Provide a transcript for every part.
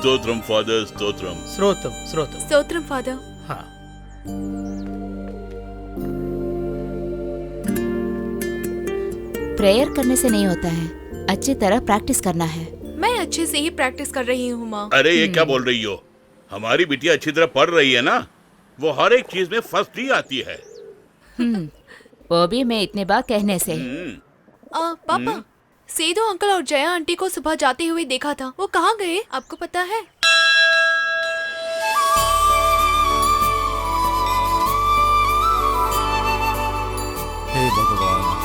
Stotram father stotram. श्रोतम श्रोतम। Stotram father. हाँ। Prayer करने से नहीं होता है, अच्छी तरह प्रैक्टिस करना है। मैं अच्छे से ही प्रैक्टिस कर रही हूँ माँ। अरे ये क्या बोल रही हो? हमारी बिटिया अच्छी तरह पढ़ रही है ना, वो हर एक चीज में फर्स्ट ही आती है। वो भी मैं इतने बार कहने से। पापा, सेदू अंकल और जया आंटी को सुबह जाते हुए देखा था, वो कहाँ गए आपको पता है? हे भगवान।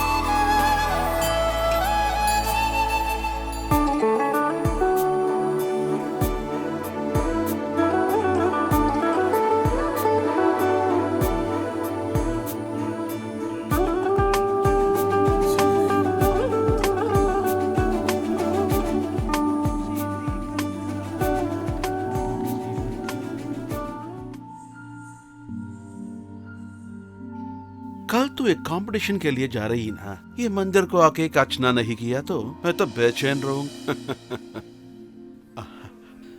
कल तू एक कंपटीशन के लिए जा रही ना, ये मंदिर को आके काचना नहीं किया तो मैं तो बेचैन रहूं।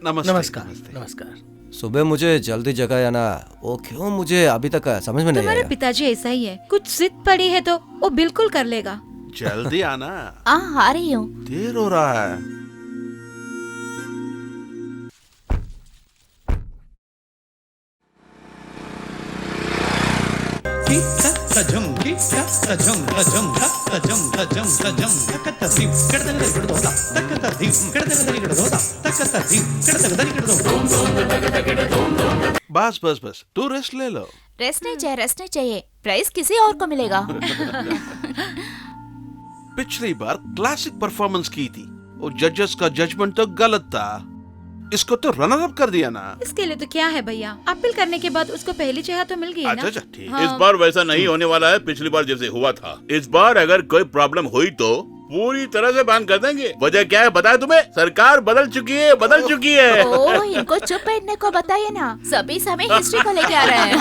नमस्ते। नमस्कार। नमस्कार। सुबह मुझे जल्दी जगाया ना, वो क्यों मुझे अभी तक समझ में नहीं तुम्हारे आया। पिताजी ऐसा ही है, कुछ जिद पड़ी है तो वो बिल्कुल कर लेगा। जल्दी आना, आ रही हूँ। देर हो रहा है। बस बस बस, तू रेस्ट ले लो। रेस्ट नहीं चाहिए, रेस्ट नहीं चाहिए, प्राइज किसी और को मिलेगा। पिछली बार क्लासिक परफॉर्मेंस की थी, वो जजेस का जजमेंट तो गलत था, इसको तो रनर अप कर दिया ना। इसके लिए तो क्या है भैया, अपील करने के बाद उसको पहली जगह तो मिल गई ना। अच्छा ठीक। हाँ। इस बार वैसा नहीं होने वाला है, पिछली बार जैसे हुआ था। इस बार अगर कोई प्रॉब्लम हुई तो पूरी तरह से बैन कर देंगे। वजह क्या है बताया तुम्हें? सरकार बदल चुकी है, बदल चुकी है। ओह, इनको चुप बैठने को बताइए ना, सभी समय हिस्ट्री को लेके आ रहे हैं।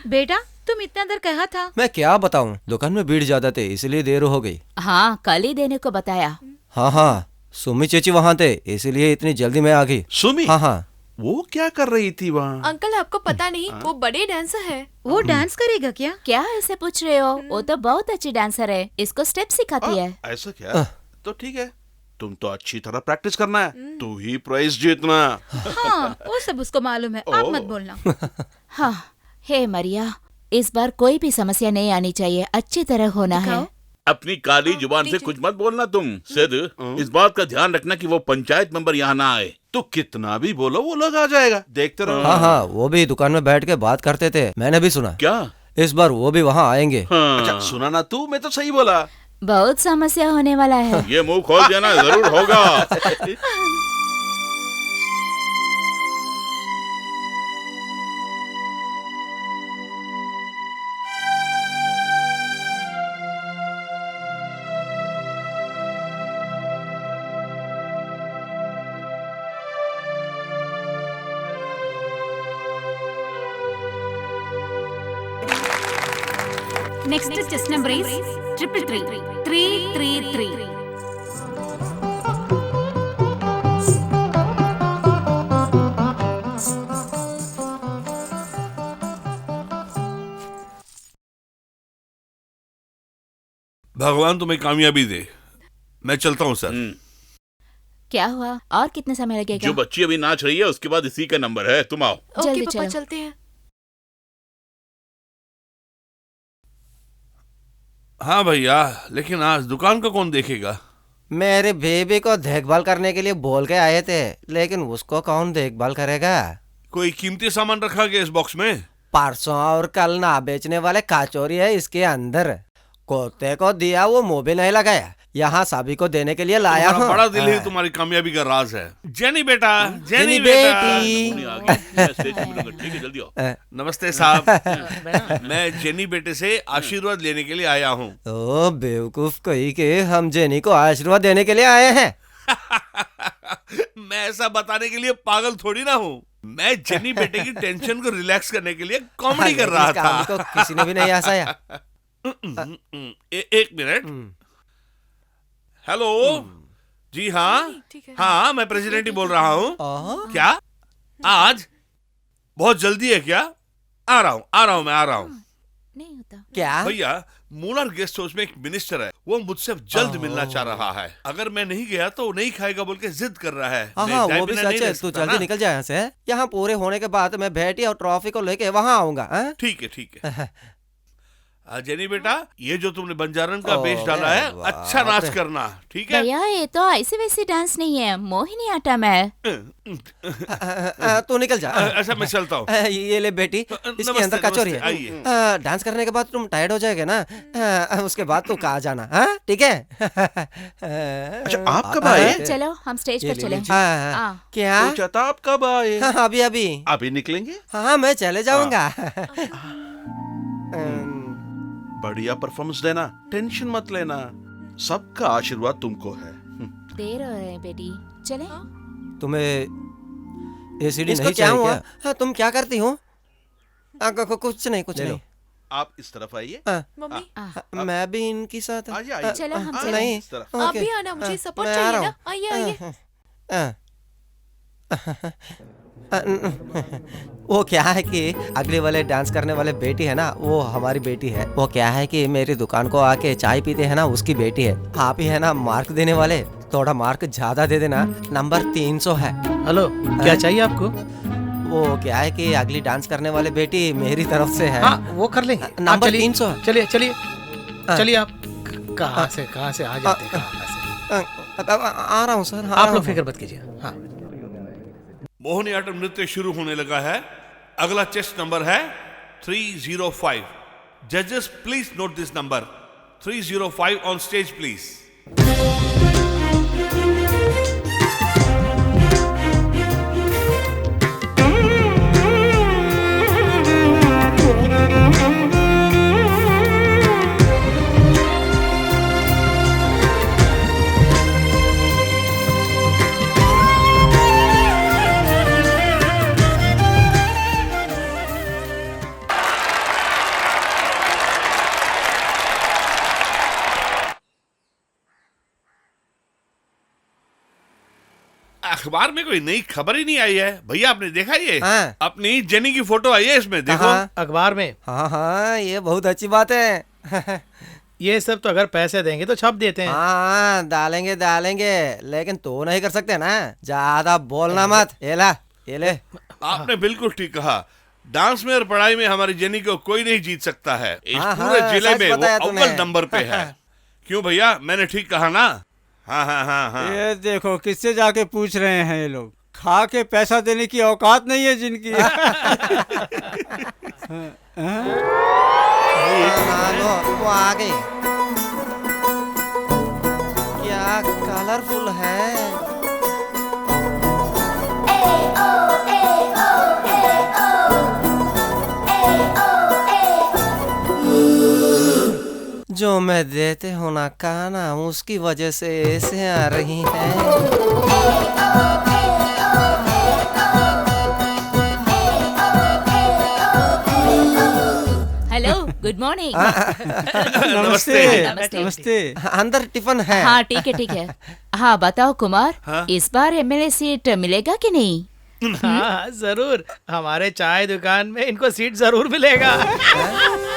बेटा तुम इतना देर कहा था। मैं क्या बताऊं, दुकान में भीड़ ज्यादा थे इसलिए देर हो गई। हाँ, कल ही देने को बताया। हाँ, सुमी चेची वहाँ थे इसलिए इतनी जल्दी मैं आ गई। सुमी? हाँ, वो क्या कर रही थी वहाँ? अंकल आपको पता नहीं, वो बड़े डांसर है। वो डांस करेगा क्या? क्या ऐसे पूछ रहे हो? वो तो बहुत अच्छी डांसर है, इसको स्टेप सिखाती है। ऐसा क्या? तो ठीक है, तुम तो अच्छी तरह प्रैक्टिस करना है, तू ही प्राइज जीतना। हाँ, वो सब उसको मालूम है, आप मत बोलना। हाँ, हे मरिया, इस बार कोई भी समस्या नहीं आनी चाहिए, अच्छी तरह होना है। अपनी काली जुबान से कुछ मत बोलना तुम। सिद्ध, इस बात का ध्यान रखना कि वो पंचायत मेंबर यहाँ ना आए। तो कितना भी बोलो वो लोग आ जाएगा, देखते रहो। हाँ, वो भी दुकान में बैठ के बात करते थे, मैंने भी सुना। क्या? इस बार वो भी वहाँ आएंगे। अच्छा सुना ना तू, मैं तो सही बोला। बहुत समस्या होने वाला है। ये मुंह खोल देना जरूर होगा। Next chess number is 333 333. भगवान तुम्हें कामयाबी दे। मैं चलता हूँ सर। क्या हुआ? और कितना समय लगेगा? जो बच्ची अभी नाच रही है उसके बाद इसी का नंबर है, तुम आओ। ओके जल्दी पापा चलो। चलते हैं। हाँ भैया, लेकिन आज दुकान का कौन देखेगा? मेरे बेबी को देखभाल करने के लिए बोल के आए थे, लेकिन उसको कौन देखभाल करेगा? कोई कीमती सामान रखा गया इस बॉक्स में? परसों और कल ना बेचने वाले काचौरी है इसके अंदर। कोते को दिया वो मुंह भी नहीं लगाया, यहाँ सभी को देने के लिए लाया तुम्हारा हूँ। बड़ा दिल ही तुम्हारी कामयाबी का राज है। जेनी बेटा, जेनी जेनी बेटा। बेटी। तुमने आगे मैं स्टेज पे मिलूंगा, ठीक है? जल्दी आओ। नमस्ते साहब। मैं जेनी बेटे से आशीर्वाद लेने के लिए आया हूँ। ओ बेवकूफ कही के हम जेनी को आशीर्वाद देने के लिए आए हैं। मैं ऐसा बताने के लिए पागल थोड़ी ना हूँ। मैं जेनी बेटे की टेंशन को रिलैक्स करने के लिए कॉमेडी कर रहा इस काम को था। किसी ने भी नहीं हंसाया। एक मिनट। हेलो जी हाँ, ठीक है। हाँ मैं प्रेसिडेंट ही बोल रहा हूँ। क्या आज बहुत जल्दी है क्या? आ रहा हूँ मैं आ रहा हूँ। नहीं होता। क्या? भैया, मूलर गेस्ट हाउस में एक मिनिस्टर है, वो मुझसे जल्द मिलना चाह रहा है। अगर मैं नहीं गया तो वो नहीं खाएगा बोल के जिद कर रहा है। मैं हाँ जाए वो भी बिना सच नहीं है। रह तू सकता जल्दी ना। निकल जाए यहाँ से। यहाँ पूरे होने के बाद मैं बेटी और ट्रॉफी को लेके वहाँ आऊंगा। हाँ? ठीक है। जेनी बेटा, ये जो तुमने बंजारन का ओ, वेश डाला है, वाह, अच्छा नाच बाप रे। करना, ठीक है? भैया ये तो ऐसे वैसे डांस नहीं है, मोहिनी आटम है। तू निकल जा। ऐसा मैं चलता हूँ। ये ले बेटी, इसके नमस्ते, अंदर कचौरी नमस्ते, है। आइए। डांस करने के बाद तुम टायर्ड हो जाएगा ना, उसके बाद तू कहाँ जाना। हाँ ठीक है। अच्छा, आप कब आए? चलो हम स्टेज ये पर ले चले। लीजिए। हाँ, क्या? पूछा था आप कब आए? हाँ अभी अभी। अभी निकलेंगे? हाँ मैं चले जाऊंगा। बढ़िया परफॉर्मेंस देना, टेंशन मत लेना, सबका आशीर्वाद तुमको है। देर हो रहे हैं बेटी, चले। तुम्हें एसीडी इसको नहीं क्या चाहिए हुआ? क्या? हाँ तुम क्या करती हो? कुछ नहीं कुछ ले लो। नहीं। आप इस तरफ आइए। मम्मी मैं भी इनकी साथ। आइए, आइए। चलो हम हाँ, चले। नहीं इस तरफ। आप ओके। भी आना, मुझे सपोर्ट मैं आ चाहिए रहा ना। आइए आइए। वो क्या है कि अगले वाले डांस करने वाले बेटी है ना, वो हमारी बेटी है। वो क्या है कि मेरी दुकान को आके चाय पीते है ना, उसकी बेटी है। आप ही है ना मार्क देने वाले, थोड़ा मार्क ज्यादा दे देना। नंबर 300 है। हेलो, क्या चाहिए आपको? वो क्या है कि अगली डांस करने वाले बेटी मेरी तरफ से है। हाँ वो कर लेंगे। नंबर आप चलिए, 300। चलिए चलिए चलिए। आप कहाँ से आ जाते हैं? कहाँ से? आ रहा हूँ सर। आ आप रहा लोग हूँ। फिक्र मत कीजिए। हाँ मोहिनी आटम नृत्य शुरू होने लगा है। अगला चेस्ट नंबर है 305। जजेस please note this number. 305 on stage please. अखबार में कोई नई खबर ही नहीं आई है। भैया आपने देखा ये? हाँ। अपनी जेनी की फोटो आई है इसमें, देखो। कहाँ? अखबार में हाँ हाँ ये बहुत अच्छी बात है। ये सब तो अगर पैसे देंगे तो छाप देते हैं। हाँ डालेंगे, लेकिन तो नहीं कर सकते ना, ज्यादा बोलना मत। ये ले। आपने बिल्कुल ठीक कहा। डांस में और पढ़ाई में हमारी जेनी को कोई नहीं जीत सकता है। इस हाँ, पूरे हाँ, जिले सच में वो बताया अव्वल तूने। नंबर पे है। क्यों भैया, मैंने ठीक कहा ना? हाँ। ये देखो किससे जाके पूछ रहे हैं ये लोग। खा के पैसा देने की औकात नहीं है जिनकी। वो आ गई। क्या कलरफुल है। जो मैं देते हो ना काना, उसकी वजह से ऐसे आ रही है। Hello, good morning. नमस्ते। नमस्ते। अंदर टिफिन है। हाँ ठीक है। हाँ बताओ कुमार, हाँ? इस बार एमएलए सीट मिलेगा कि नहीं? हाँ जरूर, हमारे चाय दुकान में इनको सीट जरूर मिलेगा।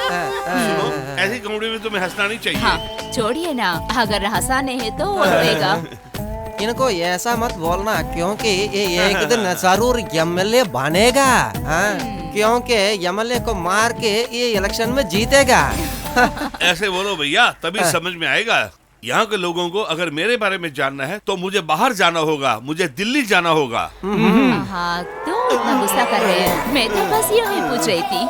सुनो, ऐसी कॉमेडी में तुम्हें हंसना नहीं चाहिए। हाँ छोड़िए ना, अगर हंसाने है तो वो देगा। इनको ऐसा मत बोलना, क्योंकि ये एक दिन जरूर एमएलए बनेगा। हाँ, क्योंकि एमएलए को मार के ये इलेक्शन में जीतेगा। ऐसे बोलो भैया, तभी समझ में आएगा। यहाँ के लोगों को अगर मेरे बारे में जानना है तो मुझे बाहर जाना होगा, मुझे दिल्ली जाना होगा। हाँ तो इतना गुस्सा कर रहे हैं, मैं तो बस यूं ही पूछ रही थी।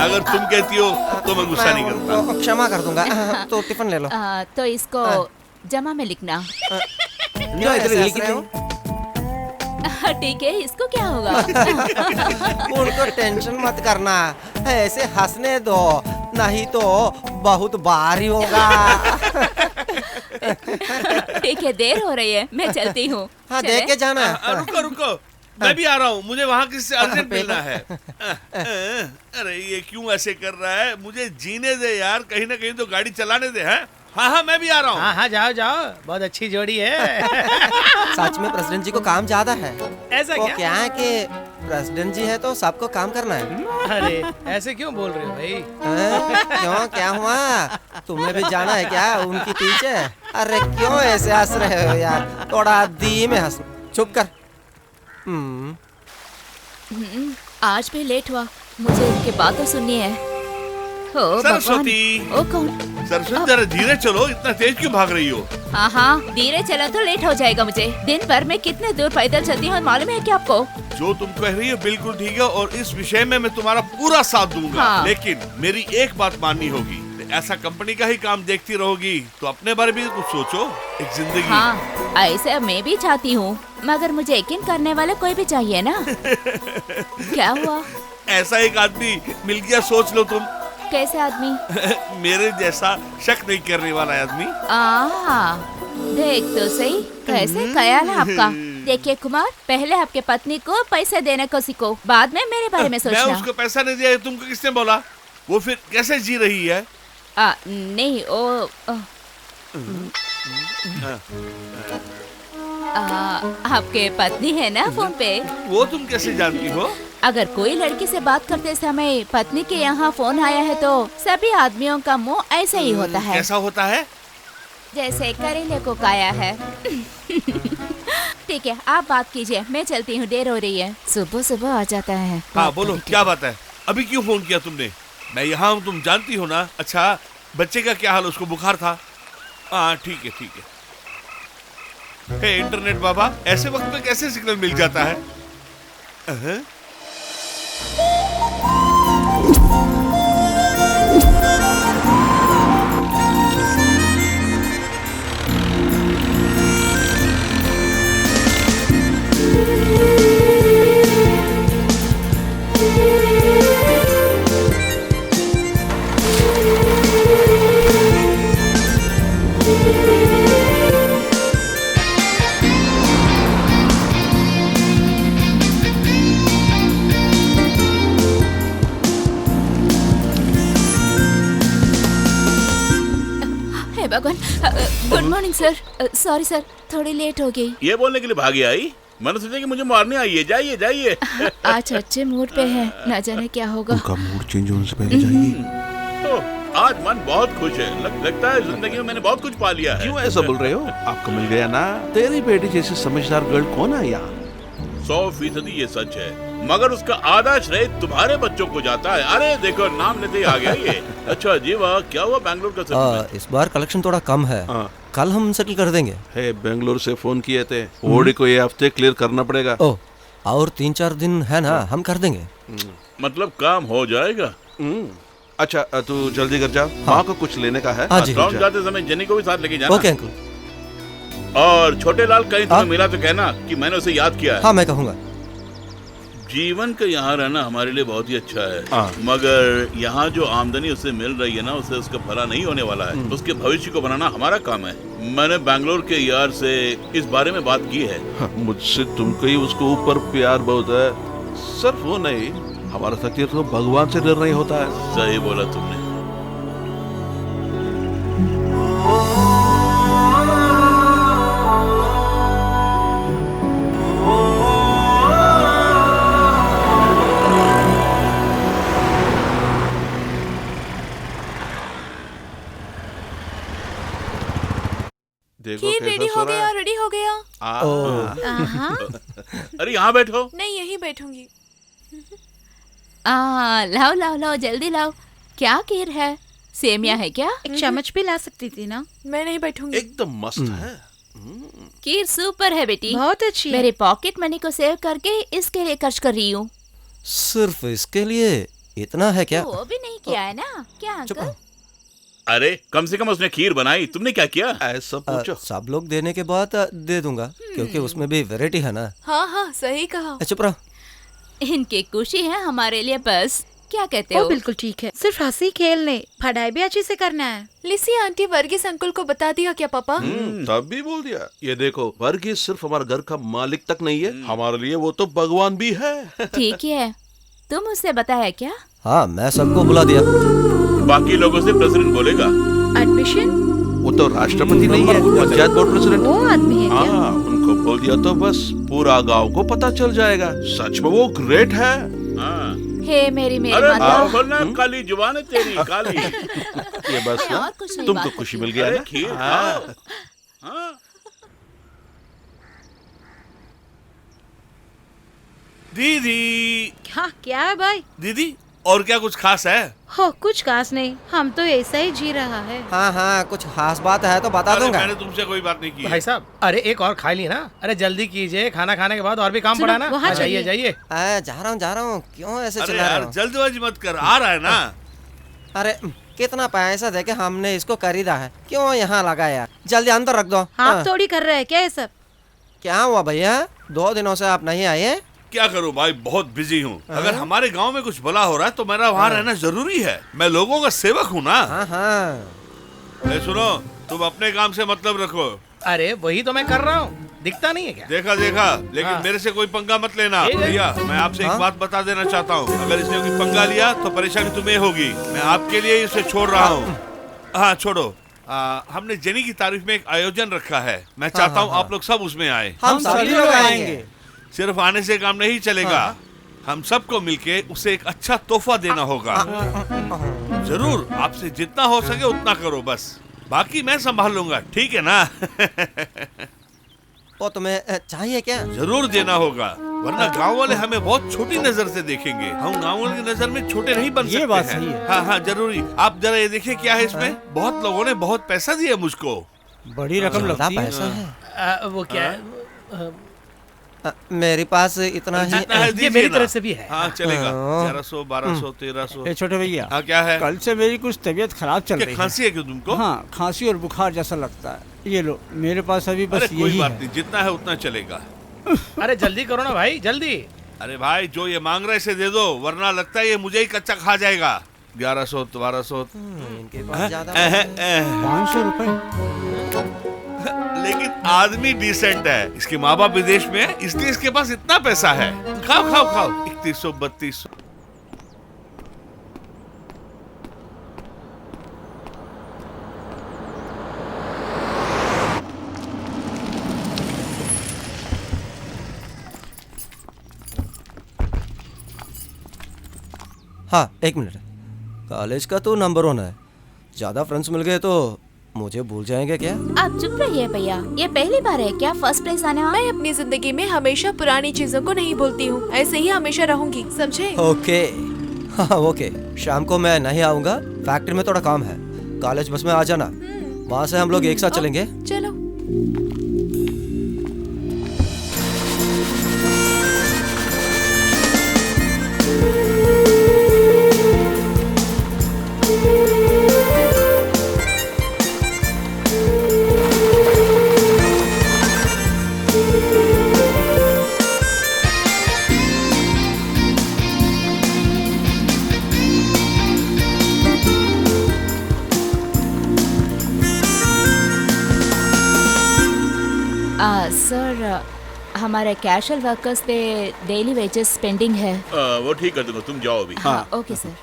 अगर तुम कहती हो तो मैं गुस्सा नहीं करता। क्षमा कर दूंगा। तो टिफिन ले लो। तो इसको जमा में लिखना। जो इधर लिख रहे हो। ठीक है, इसको क्या होगा? उनको टेंशन मत करना, ऐसे हंसने दो, नहीं तो बहुत भारी होगा। ठीक है, देर हो रही है, मैं चलती हूँ। हाँ, देख के जाना। रुको रुको, मैं भी आ रहा हूँ, मुझे वहाँ किसी से अर्जेंट मिलना है। अरे ये क्यों ऐसे कर रहा है? मुझे जीने दे यार, कहीं ना कहीं तो गाड़ी चलाने दे। हैं? हाँ मैं भी आ रहा हूँ। हाँ जाओ जाओ, बहुत अच्छी जोड़ी है। सच में प्रेसिडेंट जी को काम ज्यादा है। ऐसा वो क्या? क्या है कि प्रेसिडेंट जी है तो सबको काम करना है। अरे ऐसे क्यों बोल रहे हो भाई? क्यों, क्या हुआ? तुम्हें भी जाना है क्या उनकी पीछे? अरे क्यों ऐसे हंस रहे हो यार? थोड़ा धीमे हंस। चुप कर। आज भी लेट हुआ, मुझे इनकी बातें सुननी है। ओ सरस्वती। ओ कौन? सरस्वती जरा धीरे चलो, इतना तेज क्यों भाग रही हो? हाँ धीरे चला तो लेट हो जाएगा मुझे। दिन भर में कितने दूर पैदल चलती हूँ मालूम है क्या आपको? जो तुम कह रही हो बिल्कुल ठीक है, और इस विषय में मैं तुम्हारा पूरा साथ दूंगा। हाँ। लेकिन मेरी एक बात माननी होगी, ऐसा कंपनी का ही काम देखती रहोगी तो अपने बारे में कुछ सोचो। एक जिंदगी। हाँ ऐसे मैं भी चाहती हूँ, मगर मुझे यकीन करने वाला कोई भी चाहिए ना। क्या हुआ? ऐसा एक आदमी मिल गया, सोच लो तुम। कैसे आदमी? मेरे जैसा शक नहीं करने वाला आदमी। देख तो सही, कैसे ख्याल है आपका। देखिए कुमार, पहले आपके पत्नी को पैसे देने को सीखो, बाद में मेरे बारे में सोचना। मैं उसको पैसा नहीं दिया, तुमको किसने बोला? वो फिर कैसे जी रही है? नहीं ओ आपके पत्नी है ना फोन पे? वो तुम कैसे जानती हो? अगर कोई लड़की से बात करते समय पत्नी के यहाँ फोन आया है तो सभी आदमियों का मुंह ऐसे ही होता है। कैसा होता है? जैसे करेले को काया है। ठीक है, आप बात कीजिए, मैं चलती हूँ, देर हो रही है। सुबह सुबह आ जाता है। हाँ बोलो, क्या बात है? अभी क्यों फोन किया तुमने? मैं यहाँ हूँ, तुम जानती हो ना। अच्छा बच्चे का क्या हाल? उसको बुखार था? हाँ ठीक है ठीक है। हे इंटरनेट बाबा, ऐसे वक्त में कैसे सिग्नल मिल जाता है? भगवान, good morning sir. Sorry sir, थोड़ी लेट हो गई। ये बोलने के लिए भागी आई? मैंने सोचा कि मुझे मारने आई है। जाइए जाइए। आज अच्छे मूड पे है, न जाने क्या होगा। उनका मूड चेंज होने से पहले जाइए। आज मन बहुत खुश है। लगता है जिंदगी में मैंने बहुत कुछ पा लिया है। क्यों ऐसा बोल रहे हो? आपको मिल गया ना। तेरी बेटी जैसी समझदार गर्ल कौन है यहाँ? 100% ये सच है, मगर उसका आधा श्रेय तुम्हारे बच्चों को जाता है। अरे देखो, नाम लेते ही आ गया ये। अच्छा जीवा, क्या हुआ बैंगलोर का सेटलमेंट? इस बार कलेक्शन थोड़ा कम है। कल हम सेटल कर देंगे। हे, बेंगलोर से फोन किए थे, ओडी को ये हफ्ते क्लियर करना पड़ेगा। और 3-4 दिन है ना, हम कर देंगे। मतलब काम हो जाएगा। अच्छा तू जल्दी कर जा। माँ को कुछ लेने का है। लॉन्च जाते समय जेनी को भी साथ लेके जाना। Okay uncle. और छोटे लाल कहीं तुम्हें मिला तो कहना कि मैंने उसे याद किया है। हाँ मैं कहूँगा। जीवन का यहाँ रहना हमारे लिए बहुत ही अच्छा है, मगर यहाँ जो आमदनी उसे मिल रही है ना, उसे उसका भला नहीं होने वाला है। उसके भविष्य को बनाना हमारा काम है। मैंने बैंगलोर के यार से इस बारे में बात की है। मुझसे तुमको ही उसको ऊपर प्यार बहुत है, सिर्फ वो नहीं, हमारा तकदीर तो भगवान से निर्णय होता है। सही बोला तुमने। अरे यहाँ बैठो। नहीं, यहीं बैठूंगी। लाओ लाओ लाओ, जल्दी लाओ। क्या खीर है? सेमिया है क्या? एक चम्मच भी ला सकती थी ना। मैं नहीं बैठूंगी। एकदम मस्त है। खीर सुपर है बेटी, बहुत अच्छी है। मेरे पॉकेट मनी को सेव करके इसके लिए खर्च कर रही हूँ। सिर्फ इसके लिए इतना है क्या? वो भी नहीं किया है ना क्या अंकल? अरे कम से कम उसने खीर बनाई, तुमने क्या किया? ऐसा पूछो। सब लोग देने के बाद दे दूंगा, क्योंकि उसमें भी वैरायटी है ना। हाँ हाँ, सही कहा। चुप रहो। इनकी खुशी है हमारे लिए बस। क्या कहते ओ हो? बिल्कुल ठीक है, सिर्फ हंसी खेलने, पढ़ाई भी अच्छी से करना है। लिसी आंटी वर्गीस अंकल को बता दिया क्या पापा? तब भी बोल दिया। ये देखो, वर्गीस सिर्फ हमारे घर का मालिक तक नहीं है, हमारे लिए वो तो भगवान भी है। ठीक है, तुम उससे बताया क्या? हाँ, मैं सबको बुला दिया। बाकी लोगों से प्रेसिडेंट बोलेगा। एडमिशन? वो तो राष्ट्रपति नहीं है, पंचायत बोर्ड प्रेसिडेंट। वो आदमी है क्या? हाँ, उनको बोल दिया तो बस पूरा गांव को पता चल जाएगा। सच में वो ग्रेट है। हाँ। हे मेरी अरे माता। बोलना, काली जुबान है तेरी, काली। ये बस ना, और कुछ नहीं, तुमको बात खुशी करती मिल गया अरे ना? खीर हाँ। खाओ। हाँ। दीदी, हाँ क्या है भाई? दीदी और क्या कुछ खास है? हो कुछ खास नहीं, हम तो ऐसा ही जी रहा है। हाँ हाँ, कुछ खास बात है तो बता अरे दूंगा। मैंने तुमसे कोई बात नहीं की। भाई साहब, अरे एक और खा ली ना। अरे जल्दी कीजिए, खाना खाने के बाद और भी काम सुनो, पड़ा ना। वहाँ जाइए चलिए। जाइए। जा रहा हूँ। क्यों ऐसे अरे चिल्ला रहे यार हो? जल्दबाजी मत कर, आ रहा है ना। अरे कितना पैसा देके हमने इसको खरीदा है, क्यों यहाँ लगाया? जल्दी अंदर रख दो। आप थोड़ी कर रहे हैं क्या ये सब? क्या हुआ भैया, 2 दिनों से आप नहीं आए? क्या करूं भाई, बहुत बिजी हूँ। अगर हमारे गांव में कुछ भला हो रहा है तो मेरा वहाँ रहना जरूरी है। मैं लोगों का सेवक हूँ ना। हाँ हाँ। सुनो, तुम अपने काम से मतलब रखो। अरे वही तो मैं कर रहा हूँ, दिखता नहीं है क्या? देखा लेकिन हाँ। मेरे से कोई पंगा मत लेना। ठीक है। भैया मैं आपसे एक हाँ? बात बता देना चाहता हूँ, अगर इसने कोई पंगा लिया तो परेशानी तुम्हें होगी। मैं आपके लिए इसे छोड़ रहा हूँ। हाँ छोड़ो। हमने जेनी की तारीफ में एक आयोजन रखा है, मैं चाहता हूँ आप लोग सब उसमें आए। हम सभी लोग आएंगे। सिर्फ आने से काम नहीं चलेगा, हम सबको मिलके उसे एक अच्छा तोहफा देना होगा। जरूर, आपसे जितना हो सके उतना करो बस, बाकी मैं संभाल लूंगा, ठीक है ना? वो तुम्हें चाहिए क्या? जरूर देना होगा, वरना गांव वाले हमें बहुत छोटी नजर से देखेंगे। हम गांव वाले की नजर में छोटे नहीं बन सकते। ये बात हैं। सही है। हाँ हाँ जरूरी। आप जरा ये देखिए क्या है इसमें। बहुत लोगों ने बहुत पैसा दिया मुझको। बड़ी रकम ज्यादा लगती है। पैसा है? वो क्या है? मेरे पास इतना ही जितना है ये दीजिए मेरी ना। तरफ से भी है। हाँ चलेगा। हाँ। 1100, 1200, 1300। ए छोटे भैया, हाँ क्या है? कल से मेरी कुछ तबीयत खराब चल क्या रही है। खांसी है क्यों तुमको? हाँ, खांसी और बुखार जैसा लगता है। ये लो, मेरे पास अभी अरे बस कोई यही बात है। नहीं, जितना है उतना चलेगा। अरे जल्दी करो ना भाई, जल्दी। अरे भाई जो ये मांग रहे इसे दे दो, वरना लगता है ये मुझे ही कच्चा खा जाएगा। 1100, 1200। इनके पास ज्यादा 500 रुपए। लेकिन आदमी डिसेंट है, इसके माँ बाप विदेश में है, इसलिए इसके पास इतना पैसा है। खाओ खाओ खाओ। 3100, 3200। हाँ, 1 मिनट। कॉलेज का तो नंबर 1 है, ज्यादा फ्रेंड्स मिल गए तो मुझे भूल जाएंगे क्या? आप चुप रहिए भैया, ये पहली बार है क्या फर्स्ट प्लेस आने वाला? मैं अपनी जिंदगी में हमेशा पुरानी चीजों को नहीं भूलती हूँ, ऐसे ही हमेशा रहूंगी, समझे? ओके। हाँ ओके, शाम को मैं नहीं आऊँगा, फैक्ट्री में थोड़ा काम है। कॉलेज बस में आ जाना, वहाँ से हम लोग एक साथ चलेंगे। चलो। सर, हमारे कैशुअल वर्कर्स पे डेली वेजेस पेंडिंग है। वो ठीक कर दूंगा, तुम जाओ अभी। हाँ ओके सर।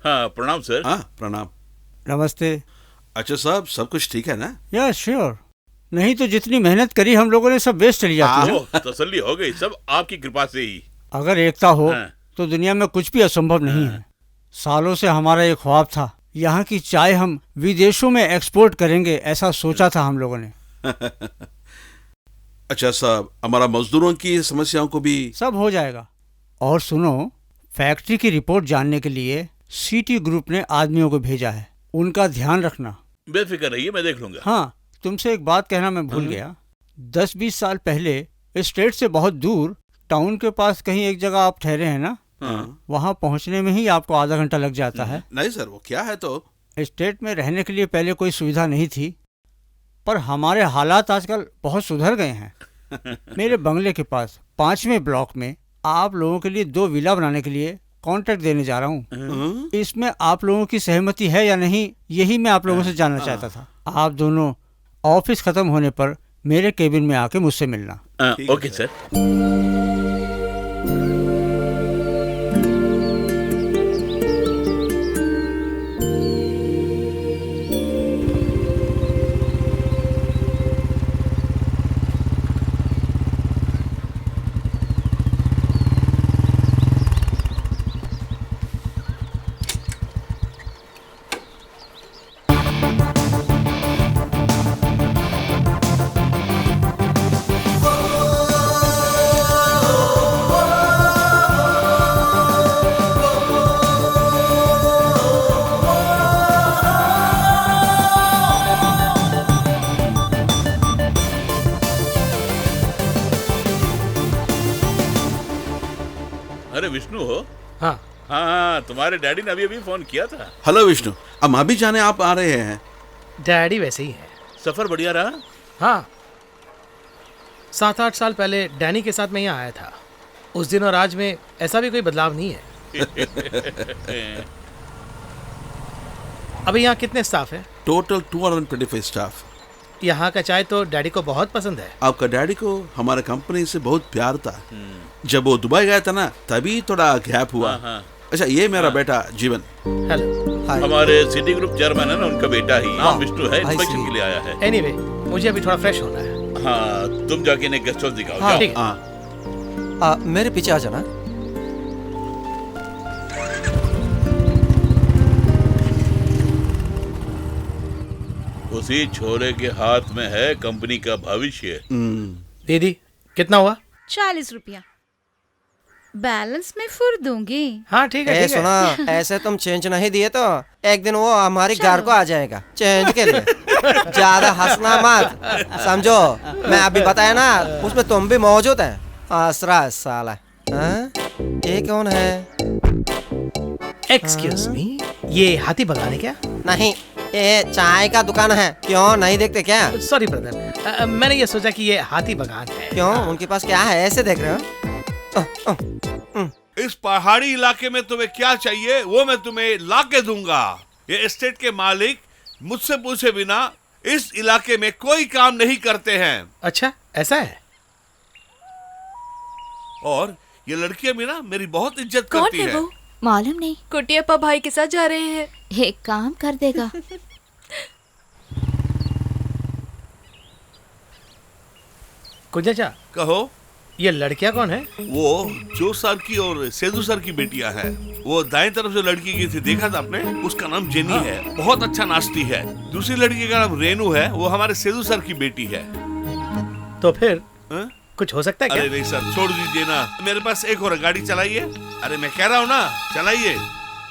हाँ प्रणाम सर। हाँ प्रणाम। नमस्ते। अच्छा साहब, सब कुछ ठीक है ना? या श्योर, नहीं तो जितनी मेहनत करी हम लोगों ने सब वेस्ट चली जाती है। तसल्ली हो गई, सब आपकी कृपा से ही। अगर एकता हो तो दुनिया में कुछ भी असंभव नहीं है। सालों से हमारा एक ख्वाब था, यहाँ की चाय हम विदेशों में एक्सपोर्ट करेंगे, ऐसा सोचा था हम लोगों ने। अच्छा साहब, हमारा मजदूरों की समस्याओं को भी सब हो जाएगा। और सुनो, फैक्ट्री की रिपोर्ट जानने के लिए सीटी ग्रुप ने आदमियों को भेजा है, उनका ध्यान रखना। बेफिक्र रहिए, मैं देख लूंगा। हाँ, तुमसे एक बात कहना मैं भूल गया। 10-20 साल पहले स्टेट से बहुत दूर टाउन के पास कहीं एक जगह आप ठहरे हैं ना, वहाँ पहुँचने में ही आपको आधा घंटा लग जाता है। नहीं सर, वो क्या है तो स्टेट में रहने के लिए पहले कोई सुविधा नहीं थी, पर हमारे हालात आजकल बहुत सुधर गए हैं। मेरे बंगले के पास 5वें ब्लॉक में आप लोगों के लिए 2 विला बनाने के लिए कॉन्ट्रैक्ट देने जा रहा हूँ। इसमें आप लोगों की सहमति है या नहीं, यही मैं आप लोगों से जानना चाहता था। आप दोनों ऑफिस खत्म होने पर मेरे केबिन में आके मुझसे मिलना। Okay sir. अरे विष्णु हो? हाँ हाँ, तुम्हारे डैडी ने अभी अभी फोन किया था। हेलो विष्णु, अब अभी जाने आप आ रहे हैं? डैडी वैसे ही है। सफर बढ़िया रहा? हाँ, 7-8 साल पहले डैनी के साथ मैं यहाँ आया था। उस दिन और आज में ऐसा भी कोई बदलाव नहीं है। अभी यहाँ कितने स्टाफ हैं? Total 225 staff. यहाँ का चाय तो डैडी को बहुत पसंद है। आपका डैडी को हमारे कंपनी से बहुत प्यार था। जब वो दुबई गया था ना, तभी थोड़ा गैप हुआ। अच्छा, ये मेरा बेटा जीवन। हेलो। हमारे सिटी ग्रुप चेयरमैन है ना, उनका बेटा ही विष्णु है, इंस्पेक्शन के लिए आया है। एनीवे, मुझे अभी थोड़ा फ्रेश होना है। हाँ, तुम जाके इन्हें गेस्ट हाउस दिखाओ। हाँ, जाओ। मेरे पीछे आ जाना। उसी छोरे के हाथ में है कंपनी का भविष्य। दीदी, कितना हुआ? 40 रुपया। बैलेंस में फिर दूंगी। हाँ ठीक है, ठीक है। सुना, ऐसे तुम चेंज नहीं दिए तो एक दिन वो हमारी घर को आ जाएगा चेंज के लिए। ज्यादा हंसना मत, समझो। मैं अभी बताया ना, उसमें तुम भी मौजूद हैं। आसरा साला। ये कौन है? एक्सक्यूज मी, ये हाथी भगाने क्या? नहीं, ये चाय का दुकान है। क्यों नहीं देखते क्या? सॉरी ब्रदर, मैंने ये सोचा कि ये हाथी भगान है। क्यों, उनके पास क्या है ऐसे देख रहे हो? इस पहाड़ी इलाके में तुम्हें क्या चाहिए वो मैं तुम्हें ला के दूंगा। ये एस्टेट के मालिक मुझसे पूछे बिना इस इलाके में कोई काम नहीं करते हैं। अच्छा, ऐसा है? और ये लड़कियां भी ना मेरी बहुत इज्जत कौन करती है है। वो? मालूम नहीं। कुटियाप्पा भाई के साथ जा रहे हैं। एक काम कर देगा। कुंजा, कहो। ये लड़कियां कौन है? वो जो सर की और सेदू सर की बेटियां हैं। वो दाएं तरफ जो लड़की की थी, देखा था आपने? उसका नाम जेनी है, बहुत अच्छा नाचती है। दूसरी लड़की का नाम रेनू है, वो हमारे सेदू सर की बेटी है। तो फिर कुछ हो सकता है क्या? अरे नहीं सर, छोड़ दीजिए ना। मेरे पास एक और गाड़ी चलाइए। अरे मैं कह रहा हूँ ना, चलाइए।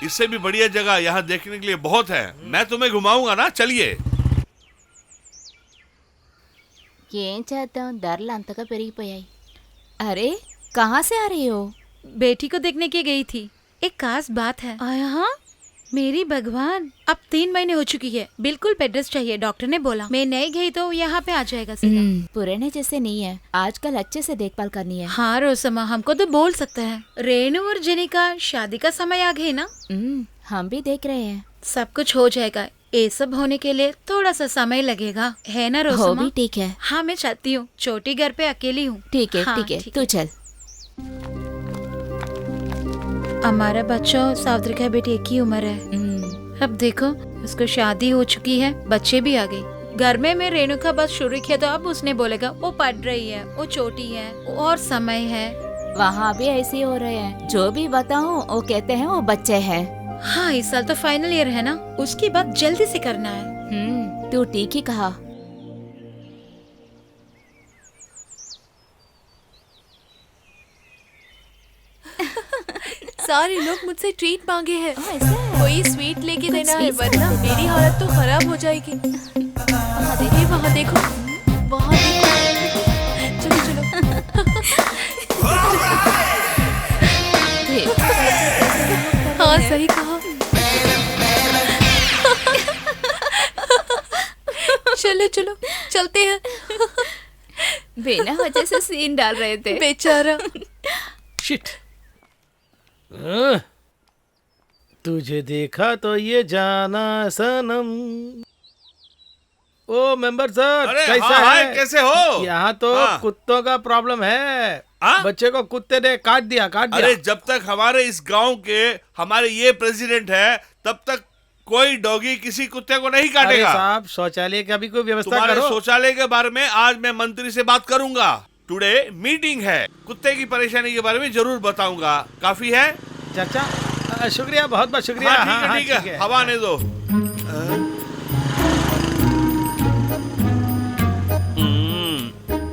इससे भी बढ़िया जगह यहाँ देखने के लिए बहुत है। मैं तुम्हें घुमाऊंगा ना, चलिए। ఏం చేద్దాం, ధరలు అంతగా పెరిగిపోయాయి। अरे कहाँ से आ रही हो? बेटी को देखने के गई थी। एक खास बात है। हाँ, मेरी भगवान, अब 3 महीने हो चुकी है। बिल्कुल बेड रेस्ट चाहिए, डॉक्टर ने बोला। मैं नहीं गई तो यहाँ पे आ जाएगा सीधा। पुराने जैसे नहीं है, आजकल अच्छे से देखभाल करनी है। हाँ रोसमा, हमको तो बोल सकता है। रेनू और जेनी का शादी का समय आ गई ना? हम भी देख रहे हैं। सब कुछ हो जाएगा। ये सब होने के लिए थोड़ा सा समय लगेगा, है ना रोसमा? वो भी ठीक है। हाँ, मैं चाहती हूँ। छोटी घर पे अकेली हूँ। ठीक है, हाँ, ठीक है, तू चल। हमारा बच्चा और सावित्री का बेटी एक ही उम्र है। अब देखो, उसको शादी हो चुकी है, बच्चे भी आ गए। घर में मैं रेणु का बस शुरू किया तो अब उसने बोलेगा वो पढ़ रही है, वो छोटी है और समय है। वहाँ भी ऐसे ही हो रहे हैं। जो भी बताऊँ वो कहते हैं वो बच्चे हैं। हाँ, इस साल तो फाइनल ईयर है ना, उसकी बात जल्दी से करना है। तू ठीक ही कहा। सारे लोग मुझसे ट्रीट मांगे हैं। कोई स्वीट लेके देना है वरना मेरी हालत तो खराब हो जाएगी। वहाँ देखो, वहाँ देखो। चलो चलो। हाँ सही कहा। चलो चलो चलते हैं। बिना वजह से सीन डाल रहे थे बेचारा। शिट। तुझे देखा तो ये जाना सनम। ओ मेंबर सर, अरे कैसा हाँ, है? कैसे हो? यहाँ तो कुत्तों का प्रॉब्लम है। बच्चे को कुत्ते ने काट दिया। अरे जब तक हमारे इस गांव के हमारे ये प्रेसिडेंट है तब तक कोई डॉगी किसी कुत्ते को नहीं काटेगा। अरे साहब, शौचालय का भी कोई व्यवस्था तुम्हारे करो। शौचालय के बारे में आज मैं मंत्री से बात करूंगा। टुडे मीटिंग है, कुत्ते की परेशानी के बारे में जरूर बताऊंगा। काफी है चाचा, शुक्रिया, बहुत बहुत शुक्रिया। हाँ, ठीक है, हवा आने दो।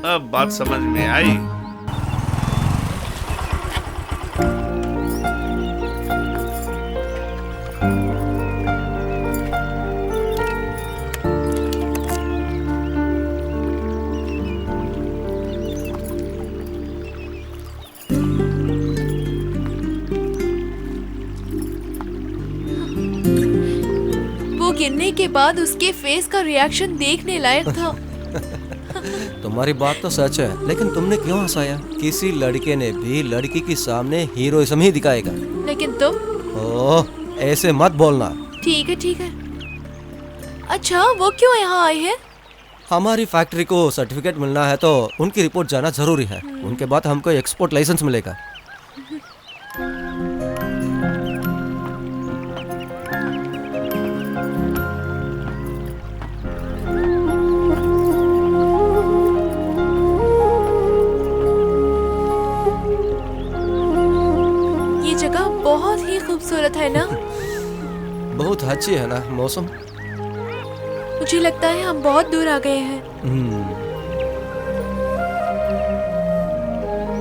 अब बात समझ में आई। गिरने के बाद उसके फेस का रिएक्शन देखने लायक था। तुम्हारी बात तो सच है, लेकिन तुमने क्यों हंसाया? किसी लड़के ने भी लड़की के सामने हीरोइज्म ही दिखाएगा। लेकिन तुम? ओह, ऐसे मत बोलना। ठीक है ठीक है। अच्छा, वो क्यों यहाँ आए हैं? हमारी फैक्ट्री को सर्टिफिकेट मिलना है तो उनकी रिपोर्ट जाना जरूरी है। उनके बाद हमको एक्सपोर्ट लाइसेंस मिलेगा। बहुत ही खूबसूरत है ना? बहुत अच्छी है ना मौसम? मुझे लगता है हम बहुत दूर आ गए हैं।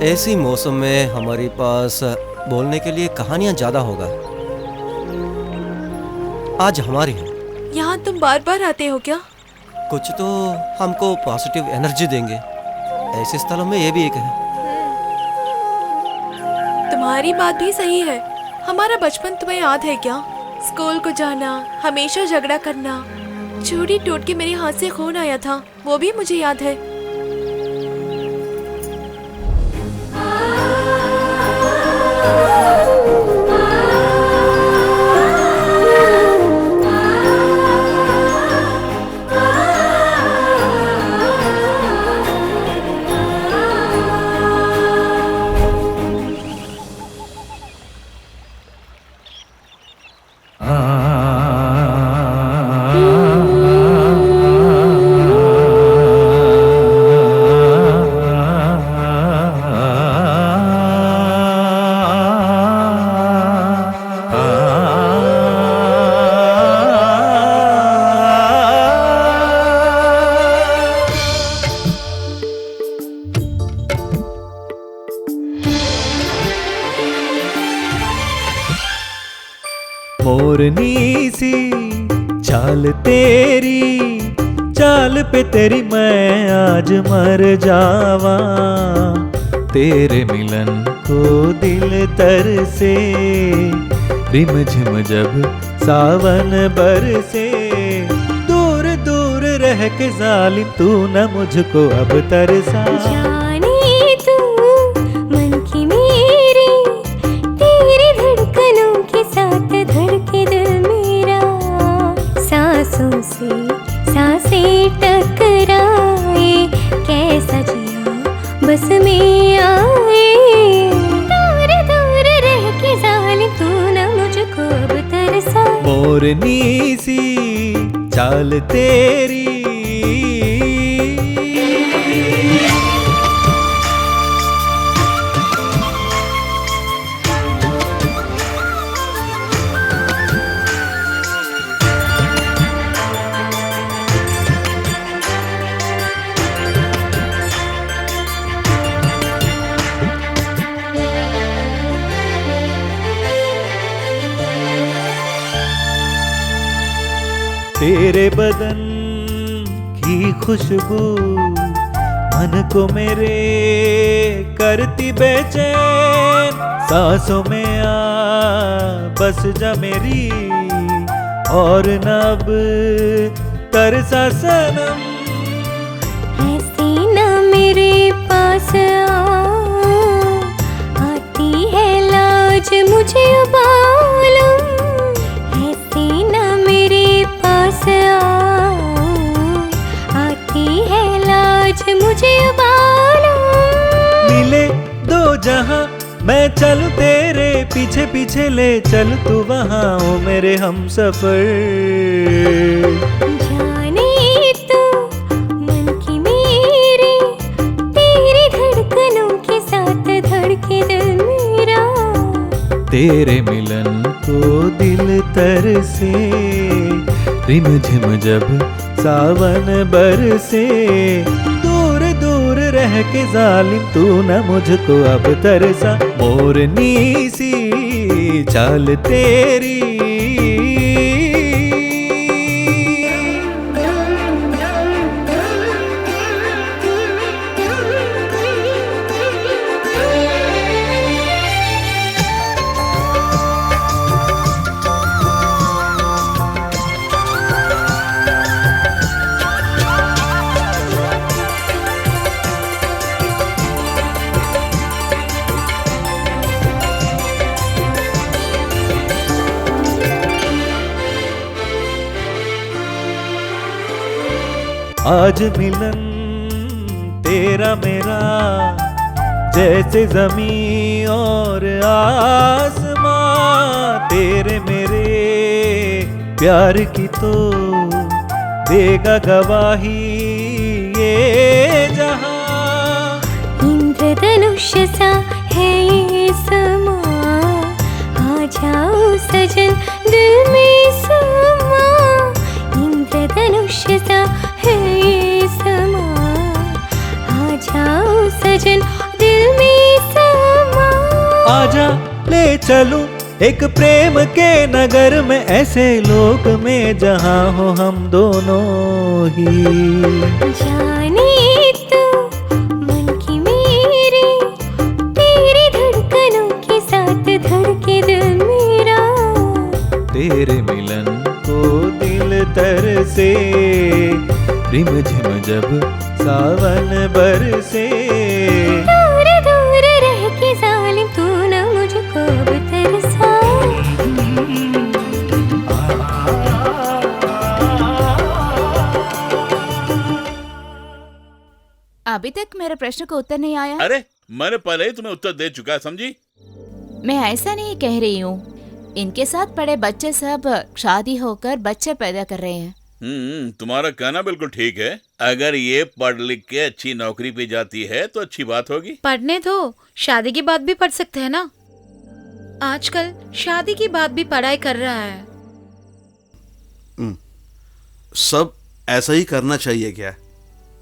ऐसी मौसम में हमारे पास बोलने के लिए कहानियां ज्यादा होगा। आज हमारी है। यहाँ तुम बार बार आते हो क्या? कुछ तो हमको पॉजिटिव एनर्जी देंगे। ऐसे स्थलों में ये भी एक है। तुम्हारी बात भी सही है। हमारा बचपन तुम्हें याद है क्या? स्कूल को जाना, हमेशा झगड़ा करना, चूड़ी टूट के मेरे हाथ से खून आया था, वो भी मुझे याद है। मोरनी सी चाल तेरी, चाल पे तेरी मैं आज मर जावा। तेरे मिलन को दिल तरसे, रिमझिम जब सावन बरसे। दूर दूर रह के जालिम तू न मुझको अब तरसा। जाने तू मन की मेरी, तेरी धड़कनों के साथ धड़के दिल मेरा। सांसों से सांसें टकराए, कैसा जिया बस में आए। दूर दूर रह के जालिम तू न मुझको अब तरसा। मोरनी सी चाल तेरी। तेरे बदन की खुशबू मन को मेरे करती बेचैन, सांसों में आ बस जा मेरी और न अब तरसा सनम। ऐसे न मेरे पास आती है लाज मुझे उबालूं, ऐसे न मेरे पास आती है लाज मुझे उबालूं। मिले दो जहां मैं चलूं तेरे पीछे पीछे, ले चल तू वहां ओ मेरे हम सफर। जाने तू मन की मेरी, तेरी धड़कनों के साथ धड़के दिल मेरा। तेरे मिलन को दिल तरसे, रिमझिम जब सावन बरसे, दूर दूर रह के जालिम तू न मुझको अब तरसा। मोरनी सी चाल तेरी, आज मिलन तेरा मेरा जैसे जमीन और आसमां, तेरे मेरे प्यार की तो देगा गवाही ये जहां। इंद्रधनुष सा है ये समा, आ जाओ सजन दिल में समा। इंद्रधनुष सा है ये समा, आ जाओ सजन दिल में समा। आजा ले चलूं एक प्रेम के नगर में, ऐसे लोक में जहां हो हम दोनों ही। जाने तू मन की मेरी, तेरी धड़कनों के साथ धड़के दिल मेरा। तेरे मिलन को दिल तरसे, रिमझिम जब सावन बरसे। दूर दूर रह के जालिम तू न मुझको अब तरसा। अभी तक मेरे प्रश्न का उत्तर नहीं आया। अरे मैंने पहले ही तुम्हें उत्तर दे चुका है, समझी? मैं ऐसा नहीं कह रही हूँ, इनके साथ पड़े बच्चे सब शादी होकर बच्चे पैदा कर रहे हैं। तुम्हारा कहना बिल्कुल ठीक है। अगर ये पढ़ लिख के अच्छी नौकरी पे जाती है तो अच्छी बात होगी। पढ़ने दो, शादी की बात भी पढ़ सकते हैं ना। आजकल शादी की बात भी पढ़ाई कर रहा है। सब ऐसा ही करना चाहिए क्या?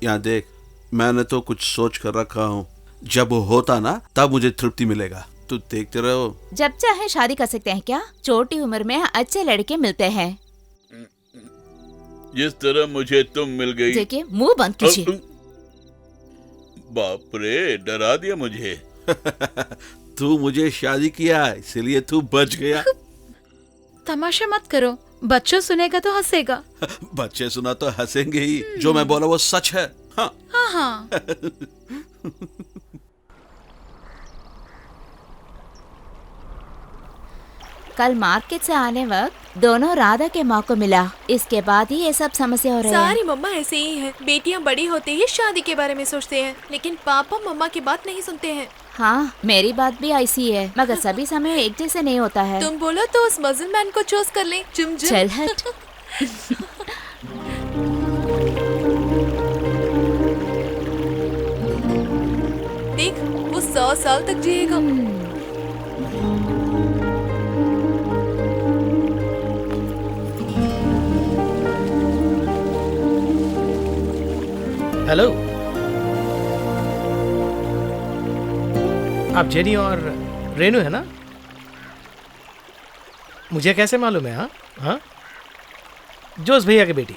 यहाँ देख, मैंने तो कुछ सोच कर रखा हूँ, जब वो होता ना तब मुझे तृप्ति मिलेगा। तू देखते रहो। जब चाहे शादी कर सकते हैं क्या? छोटी उम्र में अच्छे लड़के मिलते हैं। जिस तरह मुझे तुम मिल गई। देखिए, मुंह बंद कीजिए। बाप रे, डरा दिया मुझे। तू मुझे शादी किया इसलिए तू बच गया। तमाशा मत करो, बच्चों सुनेगा तो हंसेगा। बच्चे सुना तो हंसेंगे ही, जो मैं बोला वो सच है। हाँ हाँ हाँ। कल मार्केट से आने वक्त दोनों राधा के माँ को मिला, इसके बाद ही ये सब समस्या हो रही है। सारी मम्मा ऐसे ही है। बेटियां बड़ी होते ही शादी के बारे में सोचते हैं, लेकिन पापा मम्मा की बात नहीं सुनते हैं। हाँ, मेरी बात भी ऐसी है, मगर सभी समय एक जैसे नहीं होता है। तुम बोलो तो उस मजल मैन को चूज कर ले। चल हट। देख, वो 100 साल तक जिएगा। हेलो, आप जेनी और रेनू है ना? मुझे कैसे मालूम है? हाँ हाँ, जोस भैया की बेटी,